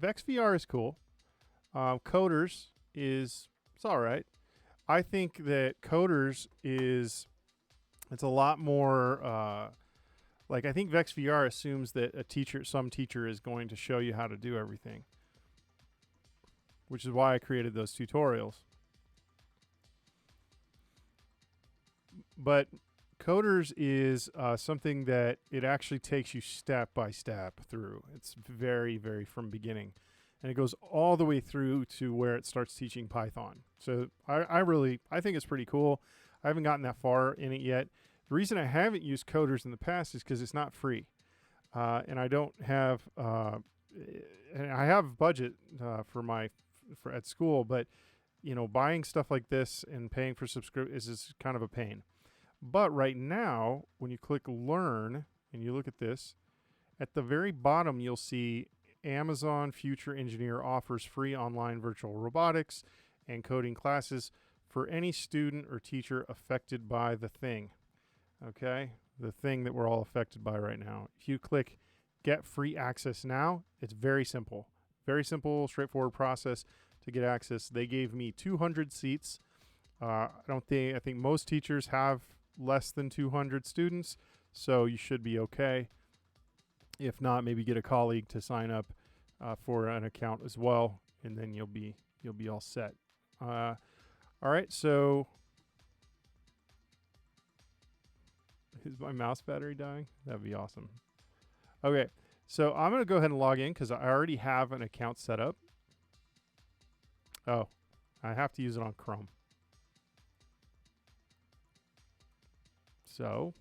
Vex VR is cool. Coderz it's all right. I think that Coderz it's a lot more like, I think Vex VR assumes that some teacher is going to show you how to do everything, which is why I created those tutorials. But Coderz is something that it actually takes you step by step through. It's very, very from beginning. And it goes all the way through to where it starts teaching Python. So I think it's pretty cool. I haven't gotten that far in it yet. The reason I haven't used Coderz in the past is because it's not free. And I don't have, and I have budget for at school, but you know, buying stuff like this and paying for subscription is kind of a pain. But right now, when you click Learn and you look at this, at the very bottom, you'll see Amazon Future Engineer offers free online virtual robotics and coding classes for any student or teacher affected by the thing. Okay? The thing that we're all affected by right now. If you click Get Free Access Now, it's very simple. Very simple, straightforward process to get access. They gave me 200 seats. I think most teachers have less than 200 students, so you should be okay. If not, maybe get a colleague to sign up for an account as well, and then you'll be all set. All right, so is my mouse battery dying? That'd be awesome. Okay, so I'm gonna go ahead and log in because I already have an account set up. Oh, I have to use it on Chrome. So,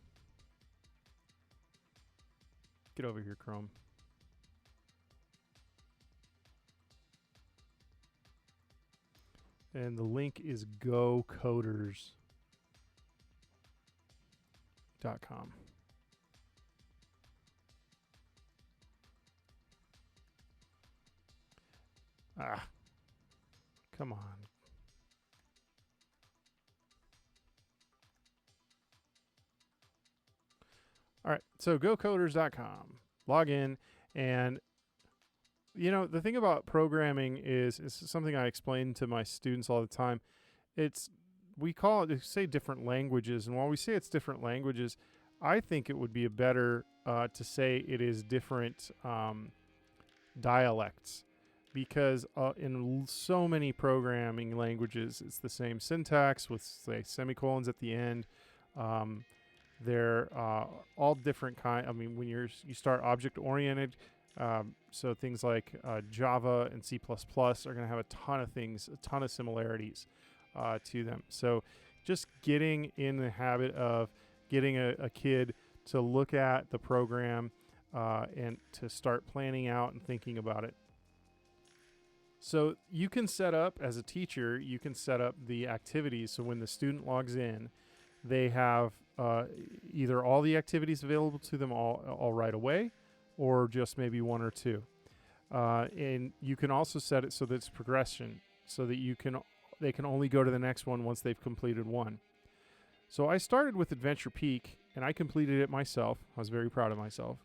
get over here, Chrome. And the link is gocoders.com. Ah, come on. All right, so gocoders.com. Log in, and you know, the thing about programming is something I explain to my students all the time. We say different languages, and while we say it's different languages, I think it would be better to say it is different dialects, because in so many programming languages, it's the same syntax with, say, semicolons at the end. They're all different kind. I mean, when you start object-oriented, so things like Java and C++ are going to have a ton of similarities to them. So just getting in the habit of getting a kid to look at the program and to start planning out and thinking about it. So you can set up, as a teacher, you can set up the activities. So when the student logs in, they have either all the activities available to them all right away, or just maybe one or two. And you can also set it so that it's progression, so that they can only go to the next one once they've completed one. So I started with Adventure Peak, and I completed it myself. I was very proud of myself.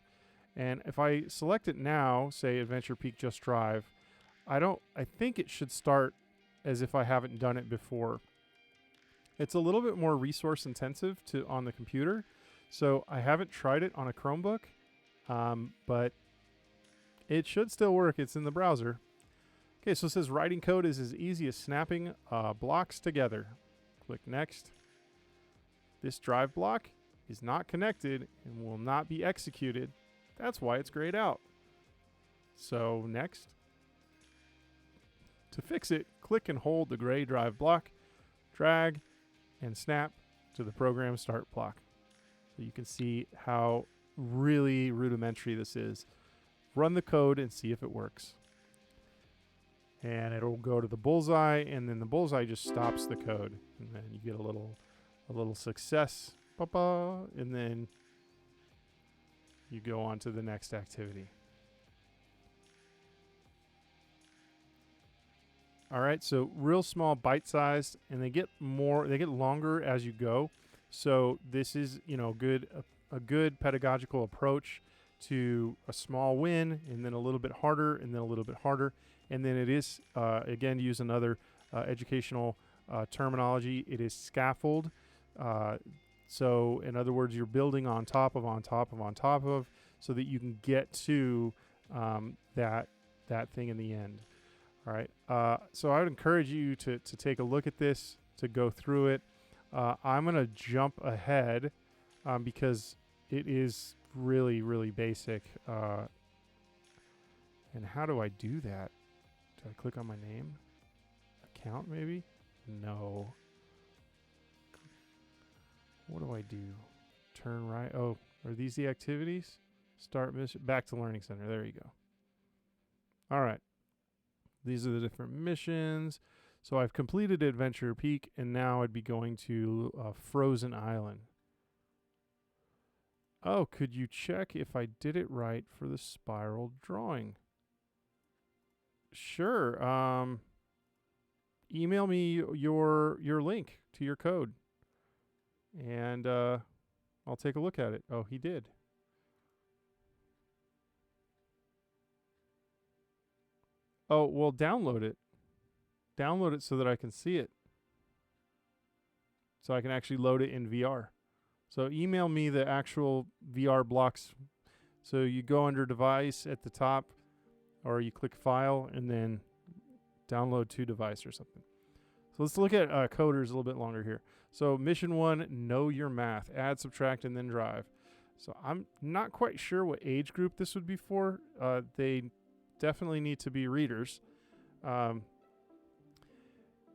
And if I select it now, say Adventure Peak Just Drive, I think it should start as if I haven't done it before. It's a little bit more resource intensive on the computer, so I haven't tried it on a Chromebook, but it should still work. It's in the browser. Okay, so it says writing code is as easy as snapping blocks together. Click Next. This drive block is not connected and will not be executed. That's why it's grayed out. So next. To fix it, click and hold the gray drive block, drag, and snap to the program start block. So you can see how really rudimentary this is. Run the code and see if it works. And it'll go to the bullseye, and then the bullseye just stops the code. And then you get a little success, and then you go on to the next activity. All right, so real small, bite-sized, and they get longer as you go. So this is, a good pedagogical approach to a small win, and then a little bit harder, and then a little bit harder, and then it is again, to use another educational terminology, it is scaffold. So in other words, you're building on top of, so that you can get to that thing in the end. All right. So I would encourage you to take a look at this, to go through it. I'm going to jump ahead because it is really, really basic. And how do I do that? Do I click on my name? Account, maybe? No. What do I do? Turn right. Oh, are these the activities? Start mission. Back to Learning Center. There you go. All right. These are the different missions. So I've completed Adventure Peak, and now I'd be going to Frozen Island. Oh, could you check if I did it right for the spiral drawing? Sure. Email me your link to your code, and I'll take a look at it. Oh, he did. Oh, well, download it. Download it so that I can see it. So I can actually load it in VR. So email me the actual VR blocks. So you go under device at the top, or you click file and then download to device or something. So let's look at Coderz a little bit longer here. So mission 1, know your math. Add, subtract, and then drive. So I'm not quite sure what age group this would be for. They definitely need to be readers.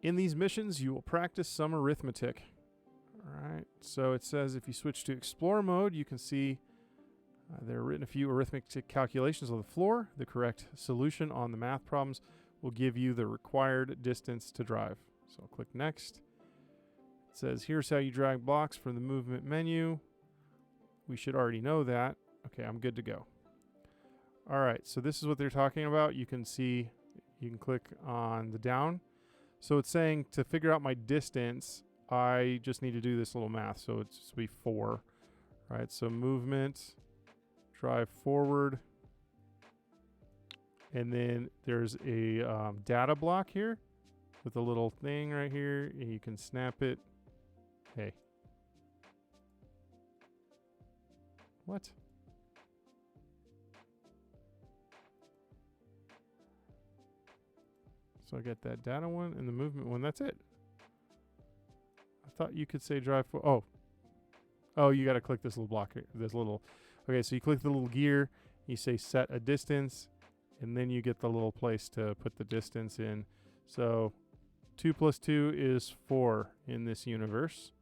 In these missions, you will practice some arithmetic. All right. So it says if you switch to Explore mode, you can see there are written a few arithmetic calculations on the floor. The correct solution on the math problems will give you the required distance to drive. So I'll click Next. It says here's how you drag blocks from the movement menu. We should already know that. Okay, I'm good to go. All right, so this is what they're talking about. You can see, you can click on the down. So it's saying to figure out my distance, I just need to do this little math. So it's just be 4, right? So movement, drive forward. And then there's a data block here with a little thing right here. And you can snap it. Hey. What? So I got that data one and the movement one. That's it. I thought you could say drive for. Oh, you got to click this little block here. This little. Okay, so you click the little gear. You say set a distance, and then you get the little place to put the distance in. So 2 + 2 is 4 in this universe.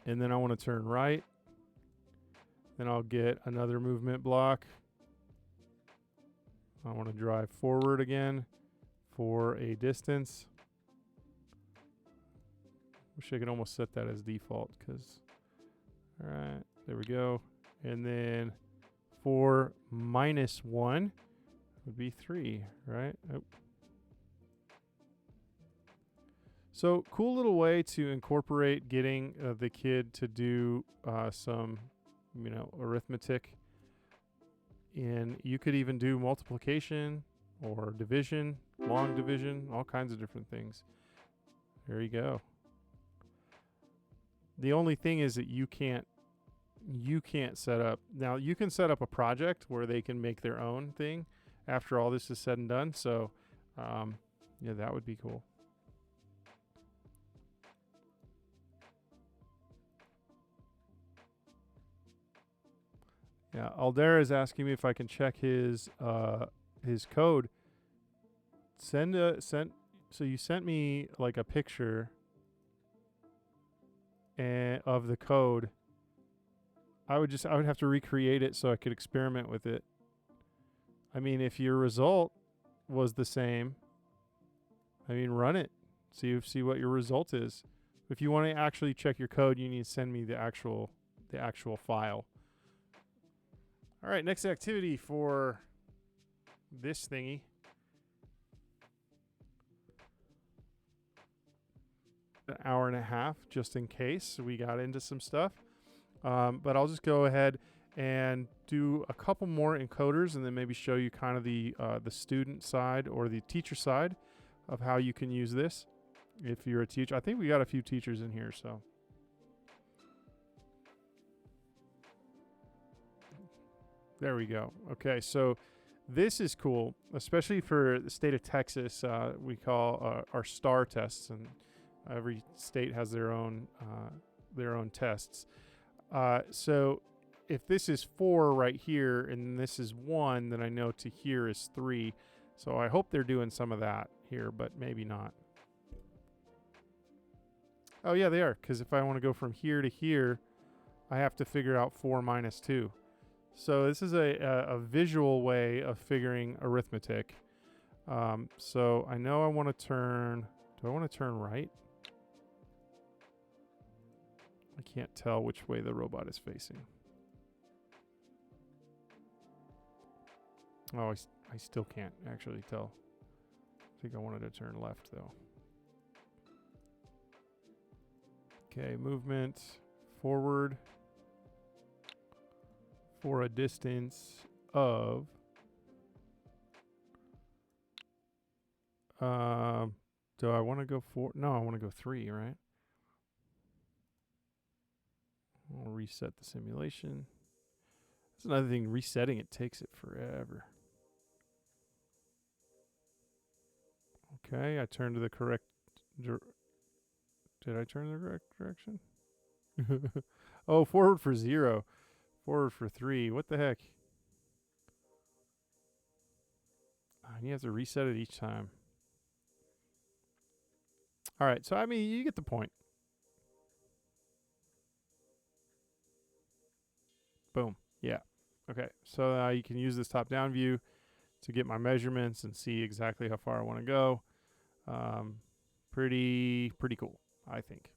And then I want to turn right. Then I'll get another movement block. I want to drive forward again for a distance. Wish I could almost set that as default because, all right, there we go. And then for -1 would be 3, right? Oh. So cool little way to incorporate getting the kid to do some, arithmetic. And you could even do multiplication or division, long division, all kinds of different things. There you go. The only thing is that you can't set up. Now you can set up a project where they can make their own thing after all this is said and done. So, yeah, that would be cool. Yeah, Aldera is asking me if I can check his code send. So you sent me like a picture of the code. I would have to recreate it so I could experiment with it. I mean, if your result was the same, I mean, run it. See what your result is. If you want to actually check your code, you need to send me the actual file. All right, next activity for this thingy. An hour and a half, just in case we got into some stuff. But I'll just go ahead and do a couple more encoders, and then maybe show you kind of the student side or the teacher side of how you can use this if you're a teacher. I think we got a few teachers in here, so. There we go. Okay, so this is cool, especially for the state of Texas. We call our STAR tests, and every state has their own tests. So if this is 4 right here and this is 1, then I know to here is 3. So I hope they're doing some of that here, but maybe not. Oh yeah, they are, because if I want to go from here to here, I have to figure out 4 minus 2. So this is a visual way of figuring arithmetic. So I know I want to turn. Do I want to turn right? I can't tell which way the robot is facing. Oh, I still can't actually tell. I think I wanted to turn left though. Okay, movement forward for a distance of do I want to go 4? No, I want to go 3, right? I'll reset the simulation. That's another thing, resetting it takes it forever. Okay, I turned to the correct did I turn the correct direction? Oh, forward for 0. Forward for 3. What the heck? And you have to reset it each time. All right, so I mean, you get the point. Boom. Yeah. Okay, so you can use this top-down view to get my measurements and see exactly how far I want to go. Pretty cool, I think.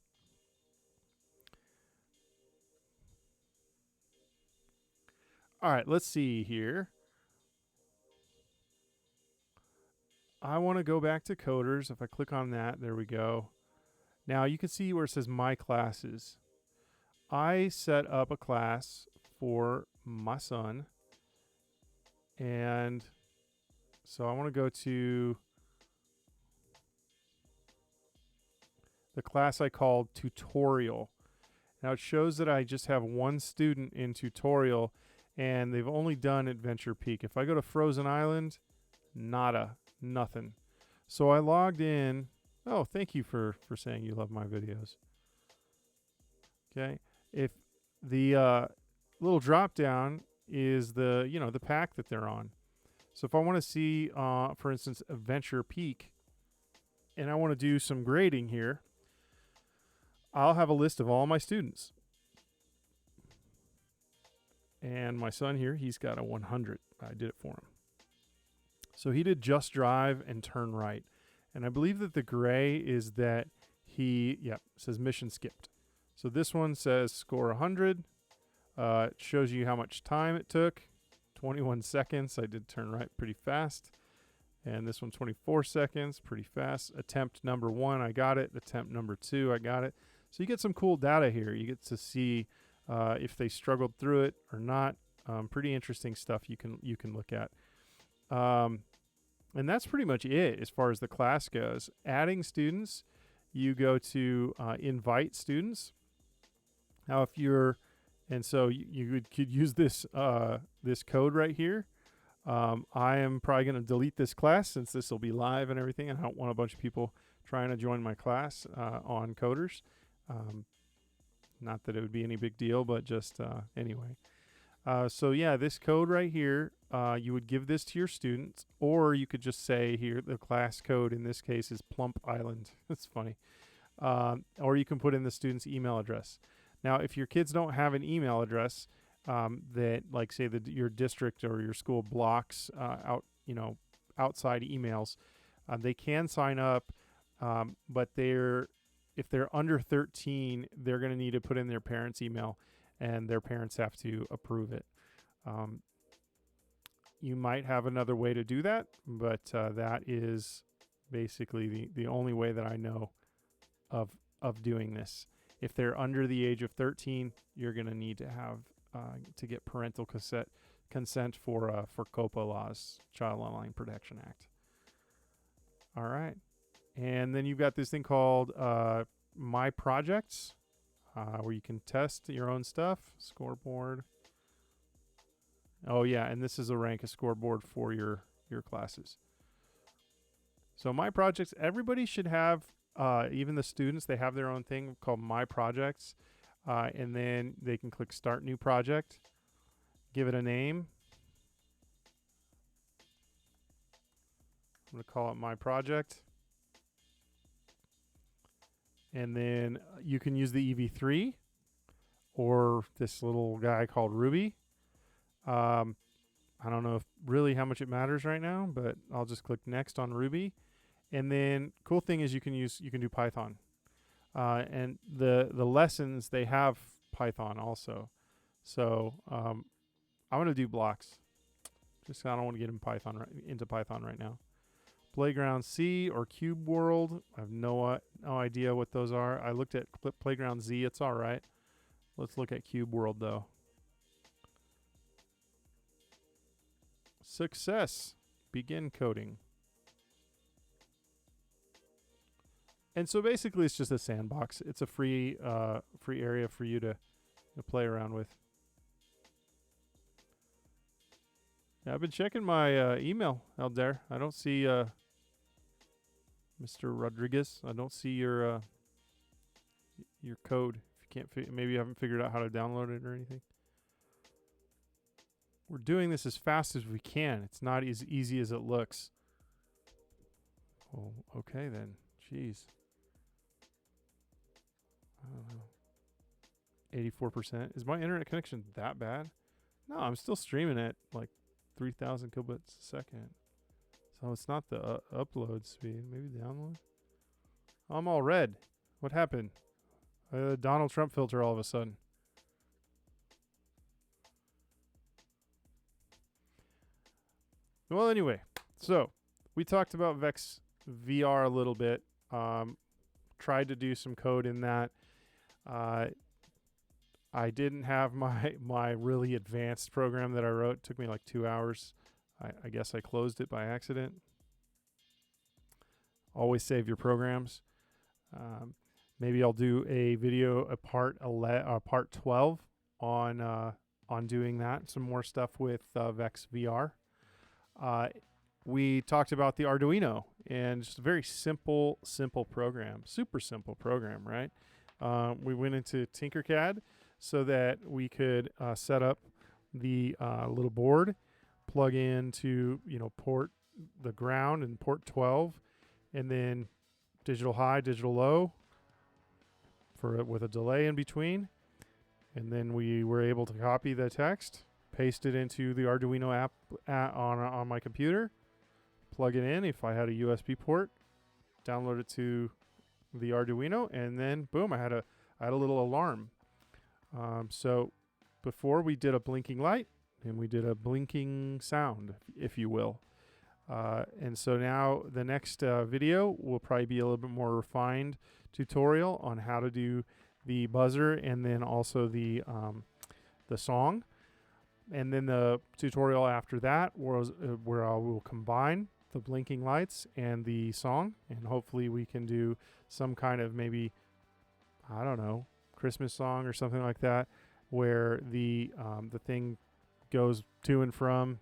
All right, let's see here. I want to go back to Coderz. If I click on that, there we go. Now you can see where it says My Classes. I set up a class for my son. And so I want to go to the class I called Tutorial. Now it shows that I just have 1 student in Tutorial, and they've only done Adventure Peak. If I go to Frozen Island, nada, nothing. So I logged in. Oh, thank you for saying you love my videos. Okay. If the little drop down is the pack that they're on. So if I want to see, for instance, Adventure Peak, and I want to do some grading here, I'll have a list of all my students. And my son here, he's got a 100. I did it for him. So he did Just Drive and Turn Right. And I believe that the gray is that it says mission skipped. So this one says score 100. It shows you how much time it took. 21 seconds. I did Turn Right pretty fast. And this one, 24 seconds, pretty fast. Attempt number 1, I got it. Attempt number 2, I got it. So you get some cool data here. You get to see if they struggled through it or not. Pretty interesting stuff you can look at. And that's pretty much it as far as the class goes. Adding students, you go to invite students. Now if you're, and so you could use this this code right here. I am probably going to delete this class since this will be live and everything. I don't want a bunch of people trying to join my class on Coderz. Not that it would be any big deal, but just anyway. So yeah, this code right here, you would give this to your students, or you could just say here the class code in this case is Plump Island. That's funny. Or you can put in the student's email address. Now, if your kids don't have an email address that, like, say that your district or your school blocks outside emails, they can sign up, but if they're under 13, they're going to need to put in their parents' email, and their parents have to approve it. You might have another way to do that, but that is basically the only way that I know of doing this. If they're under the age of 13, you're going to need to have to get parental consent for COPA laws, Child Online Protection Act. All right. And then you've got this thing called My Projects, where you can test your own stuff. Scoreboard. Oh, yeah, and this is a scoreboard for your classes. So My Projects, everybody should have, even the students, they have their own thing called My Projects. And then they can click Start New Project, give it a name. I'm going to call it My Project. And then you can use the EV3 or this little guy called Ruby. I don't know really how much it matters right now, but I'll just click Next on Ruby. And then cool thing is you can do Python. And the lessons, they have Python also. So I'm going to do blocks. Just I don't want to get into Python right now. Playground C or Cube World. I have no idea what those are. I looked at Playground Z. It's all right. Let's look at Cube World though. Success. Begin coding. And so basically it's just a sandbox. It's a free area for you to play around with. Yeah, I've been checking my email out there. I don't see Mr. Rodriguez. I don't see your code. If you can't, maybe you haven't figured out how to download it or anything. We're doing this as fast as we can. It's not as easy as it looks. Well, okay then. Jeez. I don't know. 84%. Is my internet connection that bad? No, I'm still streaming at like 3,000 kilobits a second. So it's not the upload speed. Maybe download. I'm all red. What happened? Donald Trump filter all of a sudden. Well, anyway, so we talked about Vex VR a little bit. Tried to do some code in that. I didn't have my really advanced program that I wrote. It took me like 2 hours. I guess I closed it by accident. Always save your programs. Maybe I'll do a video, part 12 on doing that. Some more stuff with Vex VR. We talked about the Arduino and just a very simple program, super simple program, right? We went into Tinkercad so that we could set up the little board, plug into port the ground and port 12, and then digital high, digital low with a delay in between, and then we were able to copy the text, paste it into the Arduino app on my computer, plug it in if I had a USB port, download it to the Arduino, and then boom, I had a little alarm. So before we did a blinking light and we did a blinking sound, if you will. And so now the next video will probably be a little bit more refined tutorial on how to do the buzzer and then also the song. And then the tutorial after that was where I will combine the blinking lights and the song, and hopefully we can do some kind of maybe, I don't know, Christmas song or something like that, where the thing goes to and from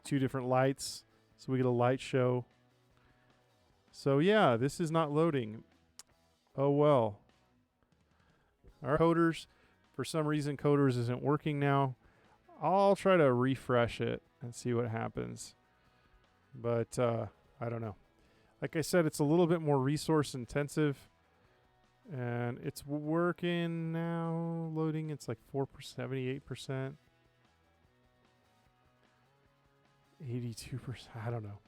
two different lights, so we get a light show. So yeah, this is not loading. Oh well. Our Coderz, for some reason Coderz isn't working now. I'll try to refresh it and see what happens. But I don't know. Like I said, it's a little bit more resource intensive. And it's working now. Loading, it's like 4%, 78%. 82%. I don't know.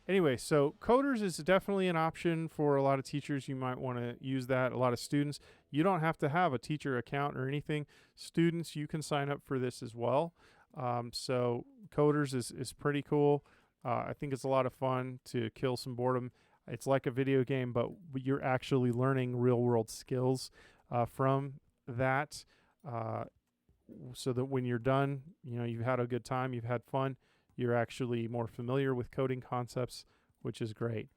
Anyway, so Coderz is definitely an option for a lot of teachers. You might want to use that. A lot of students. You don't have to have a teacher account or anything. Students, you can sign up for this as well. So Coderz is pretty cool. I think it's a lot of fun to kill some boredom. It's like a video game, but you're actually learning real world skills from that. So that when you're done, you know, you've had a good time, you've had fun, you're actually more familiar with coding concepts, which is great.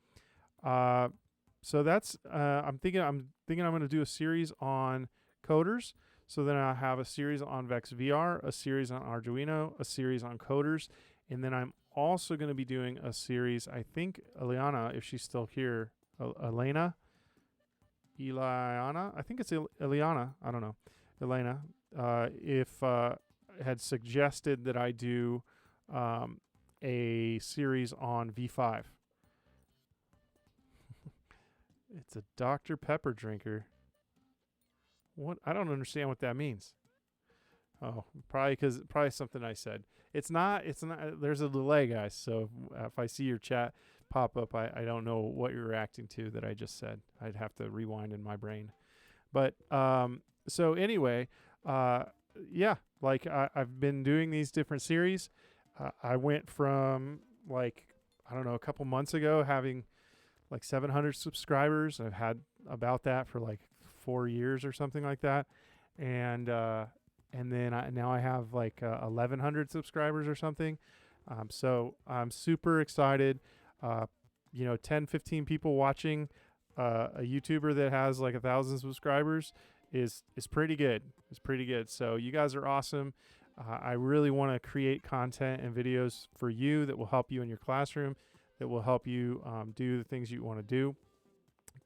So that's I'm thinking I'm going to do a series on Coderz. So then I have a series on Vex VR, a series on Arduino, a series on Coderz, and then I'm also going to be doing a series. I think Eliana, if she's still here, Eliana, I think it's Eliana. I don't know, Elena. Had suggested that I do a series on V5. It's a Dr. Pepper drinker. What? I don't understand what that means. Oh, probably something I said. It's not. There's a delay, guys. So if I see your chat pop up, I don't know what you're reacting to that I just said. I'd have to rewind in my brain. But so anyway, yeah, like I've been doing these different series. I went from like, I don't know, a couple months ago having like 700 subscribers. I've had about that for like 4 years or something like that. And then now I have like 1,100 subscribers or something. So I'm super excited. 10, 15 people watching a YouTuber that has like 1,000 subscribers is pretty good. It's pretty good. So you guys are awesome. I really want to create content and videos for you that will help you in your classroom, that will help you do the things you want to do.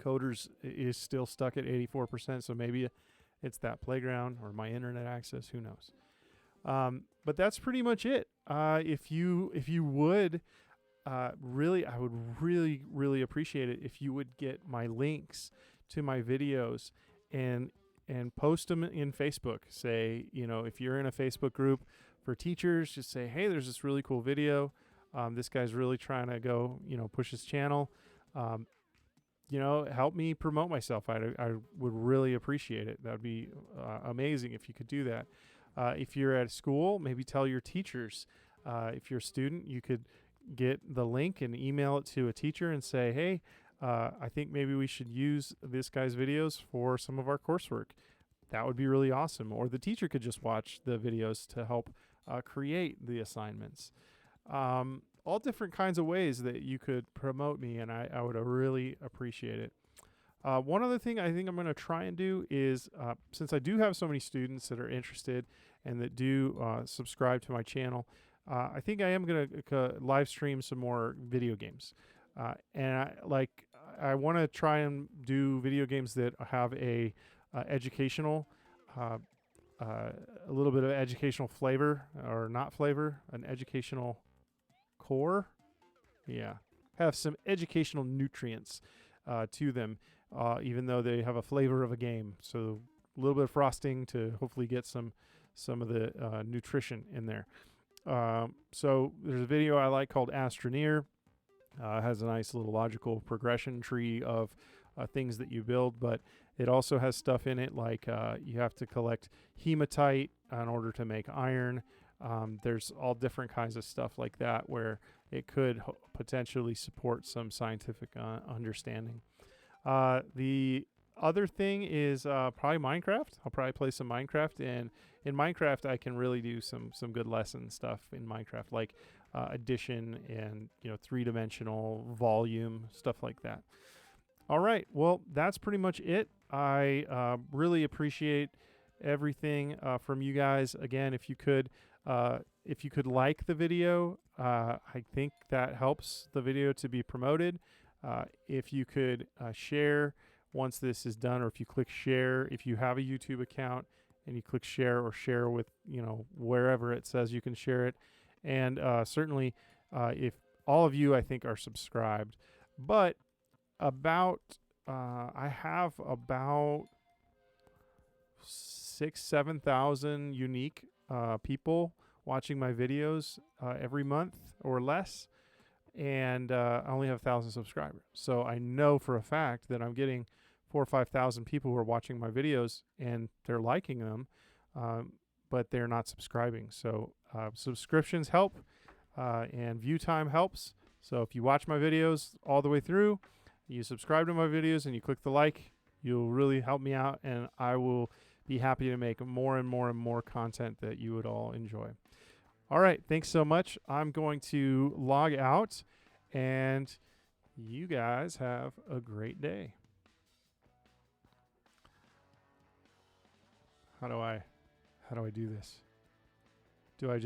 Coderz is still stuck at 84%, so maybe it's that playground or my internet access. Who knows? But that's pretty much it. If you would, really, I would really, really appreciate it if you would get my links to my videos and post them in Facebook. Say, if you're in a Facebook group for teachers, just say, hey, there's this really cool video. This guy's really trying to go, push his channel. Help me promote myself. I would really appreciate it. That would be amazing if you could do that. If you're at school, maybe tell your teachers. If you're a student, you could get the link and email it to a teacher and say, hey, I think maybe we should use this guy's videos for some of our coursework. That would be really awesome. Or the teacher could just watch the videos to help create the assignments. All different kinds of ways that you could promote me, and I would really appreciate it. One other thing I think I'm going to try and do is, since I do have so many students that are interested and that do subscribe to my channel, I think I am going to live stream some more video games. And I want to try and do video games that have a educational, a little bit of educational flavor, or not flavor, an educational core. Yeah, have some educational nutrients to them, even though they have a flavor of a game. So a little bit of frosting to hopefully get some of the nutrition in there. So there's a video I like called Astroneer. It has a nice little logical progression tree of things that you build, but it also has stuff in it like you have to collect hematite in order to make iron. There's all different kinds of stuff like that where it could potentially support some scientific understanding. The other thing is probably Minecraft. I'll probably play some Minecraft, and in Minecraft I can really do some good lesson stuff in Minecraft, like addition and three-dimensional volume, stuff like that. All right, well, that's pretty much it. I really appreciate everything from you guys. Again, if you could like the video, I think that helps the video to be promoted. If you could share once this is done, or if you click share, if you have a YouTube account and you click share or share with, wherever it says you can share it. And certainly, if all of you, I think, are subscribed, but I have about 7,000 unique people watching my videos every month or less, and I only have 1,000 subscribers. So I know for a fact that I'm getting 4,000 or 5,000 people who are watching my videos and they're liking them, but they're not subscribing. So subscriptions help, and view time helps. So if you watch my videos all the way through, you subscribe to my videos, and you click the like, you'll really help me out, and I will be happy to make more and more and more content that you would all enjoy. All right, thanks so much. I'm going to log out, and you guys have a great day. How do I do this? Should I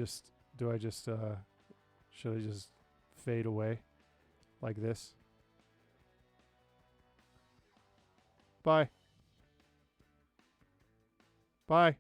just fade away like this? Bye. Bye.